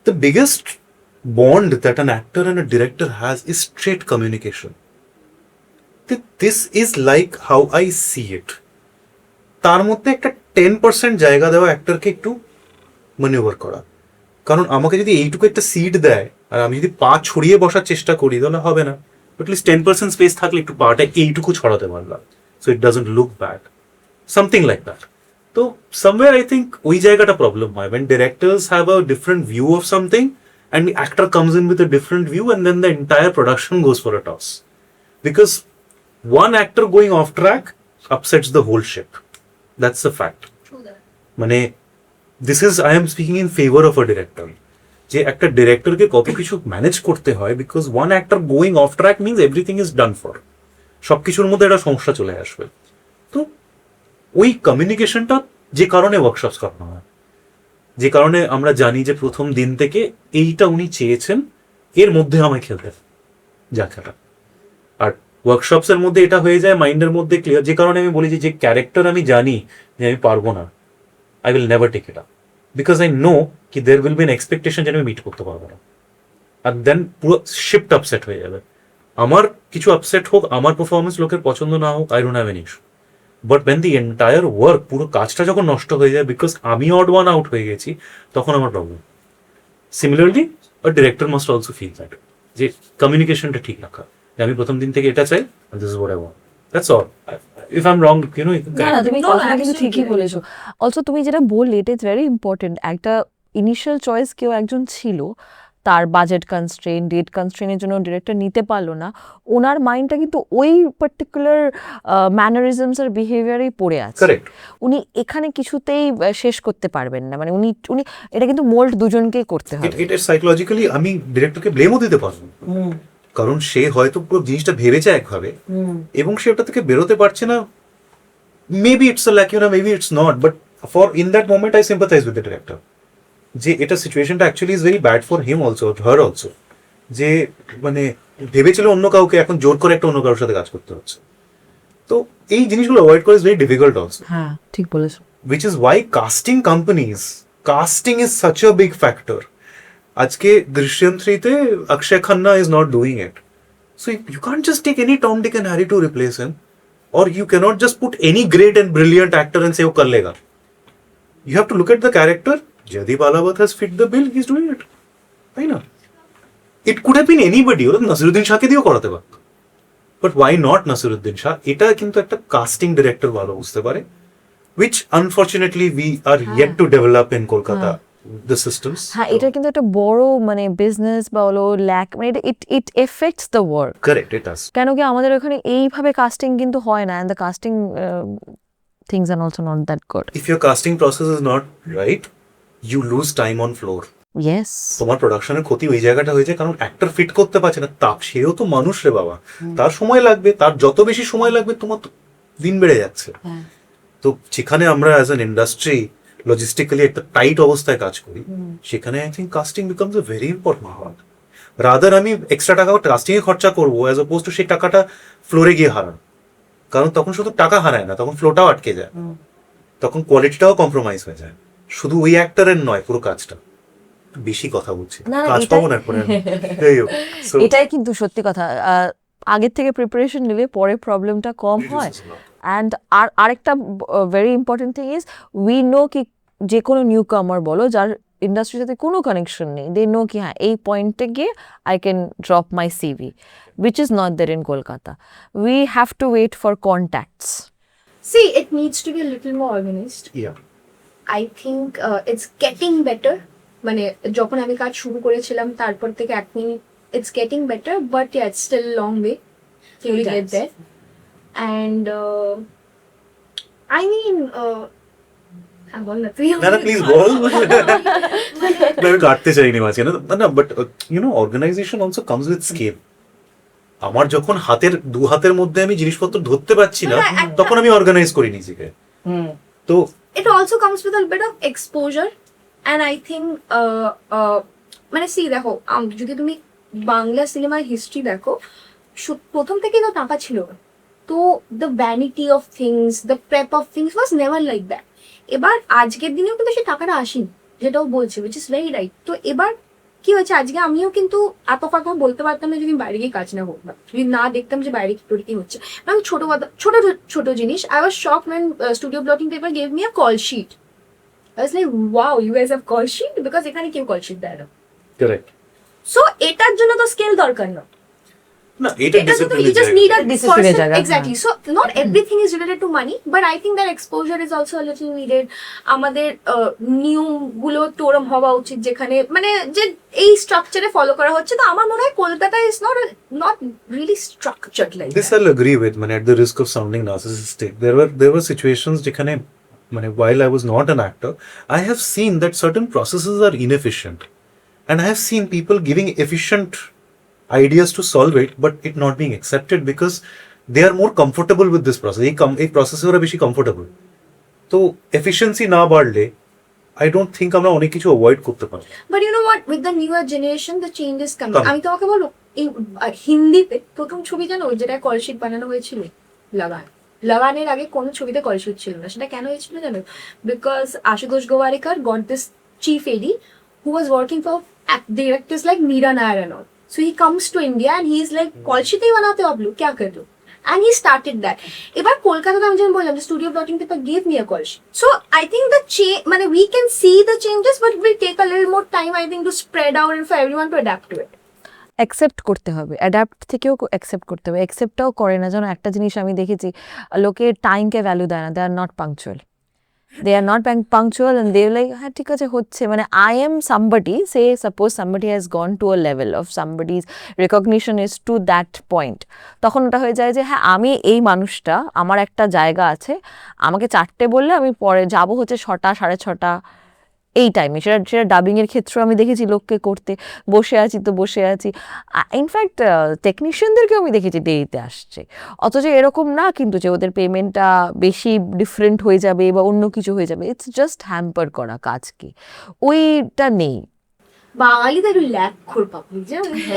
[SPEAKER 2] The biggest bond that an actor and a director has is straight communication. This is like how I see it. তার মধ্যে একটা 10% জায়গা দেওয়া অ্যাক্টরকে একটু ম্যানিউভার করা, কারণ আমাকে যদি এইটুকু একটা সিট দেয় আর আমি যদি পা ছড়িয়ে বসার চেষ্টা করি তাহলে হবে না, অ্যাটলিস্ট 10% স্পেস থাকলে একটু পাটা এইটুকু ছড়াতে পারলাম, so it doesn't look bad, something like that. তো সামওয়্যার আই থিঙ্ক ওই জায়গাটা প্রবলেম হয়, when directors have a different view of something and the actor comes in with a different view and then the entire production goes for a toss, because one actor going off track upsets the whole ship. That's a fact. মানে this is, I am speaking in favor of a director, যে একটা ডিরেক্টরকে কত কিছু manage করতে হয়, because one actor going of track means everything is done for, সব কিছুর মধ্যে একটা সমস্যা চলে আসবে। তো ওই কমিউনিকেশনটা যে কারণে ওয়ার্কশপস করানো হয়, যে কারণে আমরা জানি যে প্রথম দিন থেকে এইটা উনি চেয়েছেন, এর মধ্যে আমায় খেলতে যা খেলা। আর ওয়ার্কশপসের মধ্যে এটা হয়ে যায় মাইন্ডের মধ্যে ক্লিয়ার, যে কারণে আমি বলি যে ক্যারেক্টার আমি জানি যে আমি পারবো না, I will never take it up because I know कि there will be an expectation যেন আমি মিট করতে পারবো না, আর দেন পুরো শিফট আপসেট হয়ে যাবে। আমার কিছু আপসেট হোক, আমার পারফরমেন্স লোকের পছন্দ না হোক, I don't have any issue, but when the entire work, পুরো কাজটা যখন নষ্ট হয়ে যায় বিকজ আমি অড ওয়ান আউট হয়ে গেছি, তখন আমার problem. Similarly a director must also feel that, যে কমিউনিকেশনটা ঠিক রাখা, যে আমি প্রথম দিন থেকে এটা চাই, this is what I want, that's all. If I'm wrong, you know, you can
[SPEAKER 1] না না, তুমি
[SPEAKER 3] No,
[SPEAKER 1] কথাটা কিন্তু ঠিকই
[SPEAKER 3] absolutely.
[SPEAKER 1] বলেছো। অলসো তুমি যেটা বললে ইট ইজ ভেরি ইম্পর্টেন্ট, একটা ইনিশিয়াল চয়েস কেউ একজন ছিল, তার বাজেট কনস্ট্রেন, ডেট কনস্ট্রেনের জন্য ডিরেক্টর নিতে পারলো না, ওনার মাইন্ডটা কিন্তু ওই পার্টিকুলার ম্যানারিজমস আর বিহেভিয়ারেই পড়ে আছে।
[SPEAKER 2] Correct.
[SPEAKER 1] উনি এখানে কিছুতেই শেষ করতে পারবেন না, মানে উনি উনি এটা কিন্তু মোল্ড দুজনকেই করতে হবে।
[SPEAKER 2] এটা সাইকোলজিক্যালি আমি ডিরেক্টরকে ব্লেমও দিতে পারবো, কারণ সে হয়তো পুরো জিনিসটা ভেবেছে একভাবে এবং সে ওটা থেকে বেরোতে পারছে না। Maybe it's a lacuna, maybe it's not, but for in that moment I sympathise with the director, যে এটা সিচুয়েশনটা actually is very bad for him also, her also, যে মানে ভেবেছিল অন্য কাউকে, এখন জোর করে একটা অন্য কারোর সাথে কাজ করতে হচ্ছে। তো এই জিনিসগুলো অ্যাভয়েড করা ইজ ভেরি ডিফিকাল্ট অলসো,
[SPEAKER 1] হ্যাঁ ঠিক বলেছো।
[SPEAKER 2] which is why casting companies, casting is such a big factor. আজকে দৃশ্যম 3 তে অক্ষয় Khanna is not doing it, so you can't just take any Tom, Dick and Harry to replace him, or you cannot just put any great and brilliant actor and say wo kar lega. You have to look at the character. Jaideep Alabat has fit the bill, he's doing it, তাই না? It could have been anybody, ওরা নাসিরুদ্দিন শাহকে দিয়েও করাতে পারত, but why not Naseeruddin Shah? এটা কিন্তু একটা কাস্টিং ডিরেক্টর ভালো বুঝতে পারে, which unfortunately we are yet to develop in Kolkata, the systems.
[SPEAKER 1] হ্যাঁ, এটা কিন্তু একটা বড় মানে বিজনেস বা হলো ল্যাক, মানে it affects the work.
[SPEAKER 2] Correct, it does.
[SPEAKER 1] কেন কি আমাদের ওখানে এইভাবে কাস্টিং কিন্তু হয় না, and the casting things are also not that good.
[SPEAKER 2] If your casting process is not right, you lose time on floor.
[SPEAKER 1] Yes,
[SPEAKER 2] তোমার প্রোডাকশনের ক্ষতি ওই জায়গাটা হয়েছে, কারণ অ্যাক্টর ফিট করতে পারছে না, তা সেও তো মানুষ রে বাবা, তার সময় লাগবে, তার যত বেশি সময় লাগবে তোমার তো দিন বেড়ে যাচ্ছে। তো যেখানে আমরা অ্যাজ অ্যান ইন্ডাস্ট্রি লজিস্টিক্যালি একটা টাইট অবস্থায় কাজ করি, সেখানে I think casting becomes a very important part. Rather আমি এক্সট্রা টাকা কাস্টিং এ খরচা করবো অ্যাজ অপোজ টু সেই টাকাটা ফ্লোরে গিয়ে হারানো, কারণ তখন শুধু টাকা হারায় না, তখন ফ্লোটাও আটকে যায়, তখন কোয়ালিটিটাও কম্প্রোমাইজ হয়ে যায়, শুধু ওই অ্যাক্টরের নয়, পুরো কাজটা। বেশি কথা বলছি,
[SPEAKER 1] না,
[SPEAKER 2] কাজ
[SPEAKER 1] এটাই-
[SPEAKER 2] পাবো না এরপরে। So,
[SPEAKER 1] এটাই কিন্তু সত্যি কথা। আগের থেকে প্রিপারেশন নিলে পরে প্রবলেমটা কম হয়। অ্যান্ড আরেকটা very important thing is we know কি যে কোনো নিউ কামার বলো, যার ইন্ডাস্ট্রির সাথে কোনো কানেকশন নেই, দে নো কি হ্যাঁ এই পয়েন্টে গিয়ে I can drop my CV, which is not there in Kolkata. We have to wait for contacts.
[SPEAKER 3] See, it needs to be a little more organized.
[SPEAKER 2] yeah.
[SPEAKER 3] I think it's getting better. মানে যখন আমি কাজ শুরু করেছিলাম তারপর থেকে এখন it's getting better, but yeah, it's still a long way till we get there. And I mean,
[SPEAKER 2] না না প্লিজ বল, আমি কাটতে চাইনি মাঝখানে, না but you know organization also comes with scale. আমার যখন দু হাতের মধ্যে আমি জিনিসপত্র ধরতে পারছি না,
[SPEAKER 3] হ্যাঁ,
[SPEAKER 2] তখন আমি অর্গানাইজ করি নিজেকে। তো
[SPEAKER 3] it also comes with a bit of exposure and I think মানে সি দেখো যদি তুমি বাংলা সিনেমার হিস্ট্রি দেখো, প্রথম থেকেই তো টাকা ছিল না। তো the vanity of things, the prep of things was never like that. এবার আজকের দিনেও কিন্তু সেই টাকাটা আসেনি, যেটাও বলছে, উইচ ইজ ভেরি রাইট। তো এবার কি হয়েছে, আজকে আমিও কিন্তু এত কথা বলতে পারতাম না যদি বাইরে গিয়ে কাজ না করতাম, যদি না দেখতাম যে বাইরে কি করে কি হচ্ছে। আমি ছোট ছোট জিনিস, I was shock when studio Blotting paper gave me a call sheet. I was like, wow, you guys have call sheet? Because এখানে কেউ call sheet দেয় না।
[SPEAKER 2] কারেক্ট।
[SPEAKER 3] সো এটার জন্য তো স্কেল দরকার না,
[SPEAKER 2] না, এটা
[SPEAKER 3] you just need a
[SPEAKER 1] Discipline
[SPEAKER 3] person.
[SPEAKER 1] জায়গা,
[SPEAKER 3] Exactly. So not everything is related to money, but I think that exposure is also a little needed. আমাদের নিয়ম গুলো তোরম হওয়া উচিত, যেখানে মানে যে এই স্ট্রাকচারে ফলো করা হচ্ছে। তো আমার মনে হয় Kolkata is not really structured like
[SPEAKER 2] This
[SPEAKER 3] that.
[SPEAKER 2] I'll agree with, মানে at the risk of sounding narcissistic, there were situations যেখানে মানে while I was not an actor, I have seen that certain processes are inefficient, and I have seen people giving efficient ideas to solve it, but it not being accepted because they are more comfortable with this process. এই প্রসেসে ওরা বেশি comfortable. তো efficiency না বাড়লে I don't think আমরা অনেক কিছু অ্যাভয়েড করতে পারবো।
[SPEAKER 3] But you know what, with the newer generation the change is coming. আমি তোমাকে বলবো, হিন্দিতে প্রথম ছবি জানো যেটা কলশিট বানানো হয়েছিল, লাগানের আগে কোনো ছবিতে কলশিট ছিল না। সেটা কেন হয়েছিল জানো? Because Ashutosh Gowariker got this chief AD who was working for directors like Meera Nair and all. So he comes to India and he is like, কলশিট ही बनाते हो आप लोग, क्या कर दो? And he started that. এবার কলকাতাতে আমি যেমন বললাম, studio Blotting paper gave me a call sheet. So I think the মানে we can see the changes, but it will take a little more time I think to spread out and for everyone to adapt to it.
[SPEAKER 1] Accept করতে হবে, adapt থেকেও accept করতে হবে। অ্যাকসেপ্টটাও করে না, যেন একটা জিনিস আমি দেখেছি, লোকে টাইমকে ভ্যালু দেয় না, they are not punctual, and they like, হ্যাঁ ঠিক আছে হচ্ছে, মানে I am somebody, say suppose somebody has gone to a level of somebody's recognition is to that point, তখন ওটা হয়ে যায় যে হ্যাঁ আমি এই মানুষটা, আমার একটা জায়গা আছে, আমাকে 4টে বললে আমি পরে যাবো হচ্ছে 6টা 6:30 এই টাইমে। সেটা ডাবিংয়ের ক্ষেত্রেও আমি দেখেছি লোককে করতে, বসে আছি তো বসে আছি। ইনফ্যাক্ট টেকনিশিয়ানদেরকেও আমি দেখেছি দেরিতে আসছে, অথচ এরকম না কিন্তু যে ওদের পেমেন্টটা বেশি ডিফারেন্ট হয়ে যাবে বা অন্য কিছু হয়ে যাবে। ইটস জাস্ট হ্যাম্পার করা কাজকে, ওইটা নেই।
[SPEAKER 3] বাঙালিদের একটু ল্যাক খোর পাবলি,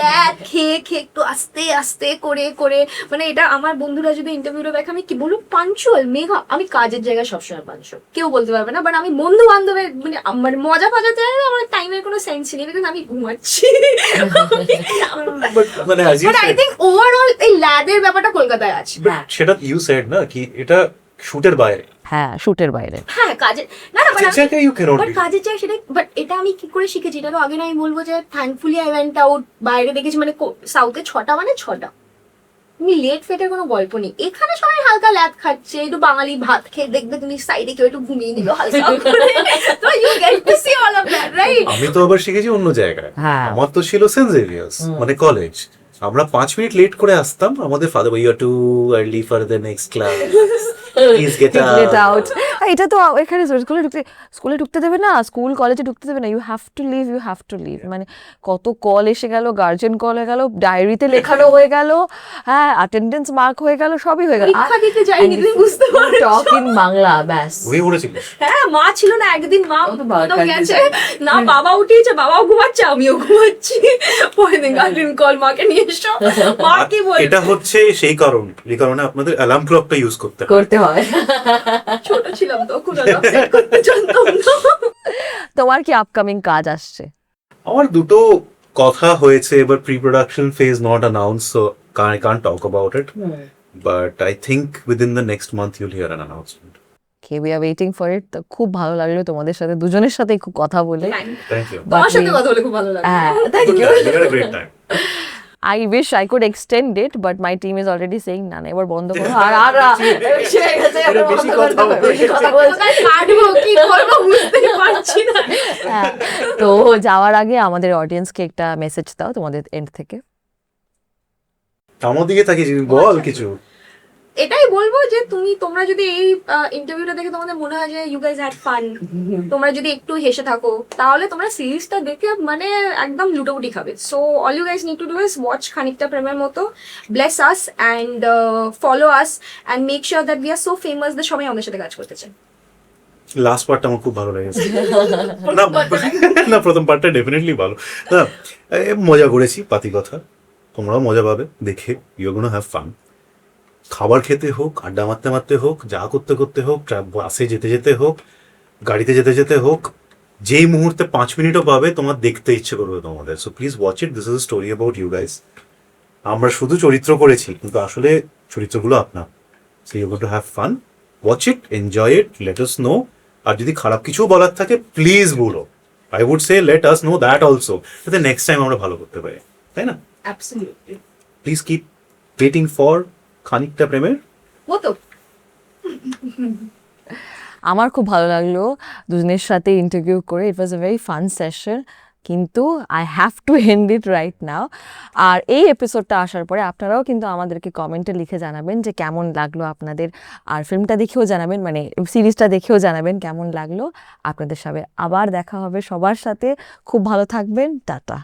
[SPEAKER 3] ল্যাক খেয়ে একটু আস্তে আস্তে করে মানে এটা আমার বন্ধুরা যদি ইন্টারভিউটা দেখে, আমি কি বলবো, পাঞ্চুয়াল মেঘা। আমি কাজের জায়গায় সবসময় পাঞ্চুয়াল, কেউ বলতে পারবে না, বাট আমি বন্ধু বান্ধবের মানে আমার মজা ফাজাতে আমার টাইমের কোনো সেন্স নেই, বিকজ আমি ঘুমাচ্ছি।
[SPEAKER 2] মানে
[SPEAKER 3] আই থিঙ্ক ওভারঅল এই ল্যাদের ব্যাপারটা কলকাতায় আছে।
[SPEAKER 2] সেটা ইউ সেড না কি এটা শুটের বাইরে,
[SPEAKER 1] হ্যাঁ শুটের বাইরে,
[SPEAKER 3] হ্যাঁ কাজের না কাজের চাই সেটা। বাট এটা আমি কি করে শিখেছি, এটা তো আগে না আমি বলবো যে থ্যাঙ্কফুলি আই ওয়েন্ট আউট, বাইরে দেখেছি মানে সাউথে 6টা মানে 6টা, তুমি লেট ফেটের কোনো গল্প নেই। এখানে সবাই হালকা ল্যাদ খাচ্ছে, একটু বাঙালি ভাত খেয়ে দেখবে তুমি সাইডে কেউ একটু ঘুমিয়ে নিল হালকা করে, তো you get to see all of that, right?
[SPEAKER 2] আমি তো আবার শিখেছি অন্য জায়গায়। আমার তো ছিল সেন্ট জেভিয়ার্স, মানে কলেজ, আমরা 5 মিনিট লেট করে আসতাম, আমাদের father you are too early for the next class, please get out.
[SPEAKER 1] এটা তো এখানে স্কুলে ঢুকতে দেবে না, স্কুল কলেজে ঢুকতে দেবে না, ইউ হ্যাভ টু লিভ। মানে কত কল এসে গেল, গার্জেন কল হয়ে গেল, ডায়েরিতে লেখানো হয়ে গেল, হ্যাঁ অ্যাটেন্ডেন্স মার্ক হয়ে গেল, সবই হয়ে গেল।
[SPEAKER 3] পরীক্ষা দিতে যাইনি তুমি বুঝতে পারছো,
[SPEAKER 1] টক ইন বাংলা ব্যাস
[SPEAKER 2] হয়ে পড়েছিল।
[SPEAKER 3] হ্যাঁ মা ছিল না একদিন, মা কোথাও গেছে না, বাবা উঠিয়েছে, বাবাও ঘুমাচ্ছে আমিও ঘুমাচ্ছি, পরের দিন গার্জেন কল, মাকে নিয়ে এসো, মা কি বলছে।
[SPEAKER 2] এটা হচ্ছে সেই কারণে আপনাদের অ্যালার্ম ক্লকটা ইউজ করতে হয়।
[SPEAKER 3] ছোট ছিলাম তখন সেট করতে জানতাম না।
[SPEAKER 1] তোমার কি আপকামিং কাজ আসছে?
[SPEAKER 2] আমার দুটো কথা হয়েছে, এবার pre production phase not announce, so I can't talk about it, but I think within the next month you'll hear an announcement.
[SPEAKER 1] Okay, we are waiting for it. তো খুব ভালো লাগলো তোমাদের সাথে, দুজনের সাথে খুব কথা বলে।
[SPEAKER 2] Thank you.
[SPEAKER 3] তোমার সাথে কথা বলে খুব ভালো লাগলো।
[SPEAKER 1] Thank you.
[SPEAKER 2] We had a great time.
[SPEAKER 1] I wish I could extend it, but my team is already saying না না এবার বন্ধ করো। আর
[SPEAKER 2] বেশি কথা
[SPEAKER 3] কাটবো কি করবো বুঝতে পারছি না।
[SPEAKER 1] তো যাওয়ার আগে আমাদের অডিয়েন্সকে একটা মেসেজ দাও তোমাদের এন্ড থেকে।
[SPEAKER 2] আমার দিকে তাকিয়ে বল কিছু।
[SPEAKER 3] এটাই বলবো যে তোমরা যদি এই ইন্টারভিউটা দেখে তোমাদের মনে হয় যে ইউ গাইজ হ্যাড ফান, তোমরা যদি একটু হেসে থাকো, তাহলে তোমরা সিরিজটা দেখে মানে একদম লুটোপুটি খাবে। So all you guys need to do is watch খানিকটা প্রেমের মতো, bless us and follow us and make sure that we are so famous যে সবাই আমাদের সাথে কাজ করতে চায়।
[SPEAKER 2] লাস্ট পার্টটা আমার খুব ভালো লেগেছে। না প্রথম পার্টটা ডেফিনেটলি ভালো। না মজা করেছি, পাতি কথা, তোমরাও মজা পাবে দেখে, ইউ গোনা হ্যাভ ফান। খাবার খেতে হোক, আড্ডা মারতে মারতে হোক, যা করতে করতে হোক, বাসে যেতে যেতে হোক, গাড়িতে যেতে যেতে হোক, যেই মুহূর্তে 5 মিনিটও পাবে তোমার দেখতে ইচ্ছে করবে তোমাদের। So please watch it, this is a story about you guys. আমরা শুধু চরিত্র করেছি, কিন্তু আসলে চরিত্রগুলো আপনার। So you got to have fun, watch it, enjoy it, let us know. আর যদি খারাপ কিছু বলার থাকে প্লিজ বলো, I would say let us know that also, যাতে নেক্সট টাইম আমরা ভালো করতে পারি, তাই না?
[SPEAKER 3] Absolutely.
[SPEAKER 2] Please keep waiting for খানিকটা প্রেমের
[SPEAKER 3] মতো।
[SPEAKER 1] আমার খুব ভালো লাগলো দুজনের সাথে ইন্টারভিউ করে, it was a very fun session, কিন্তু I have to end it right now. আর এই এপিসোডটা আসার পরে আপনারাও কিন্তু আমাদেরকে কমেন্টে লিখে জানাবেন যে কেমন লাগলো আপনাদের, আর ফিল্মটা দেখেও জানাবেন, মানে সিরিজটা দেখেও জানাবেন কেমন লাগলো। আপনাদের সাথে আবার দেখা হবে সবার সাথে, খুব ভালো থাকবেন, টাটা।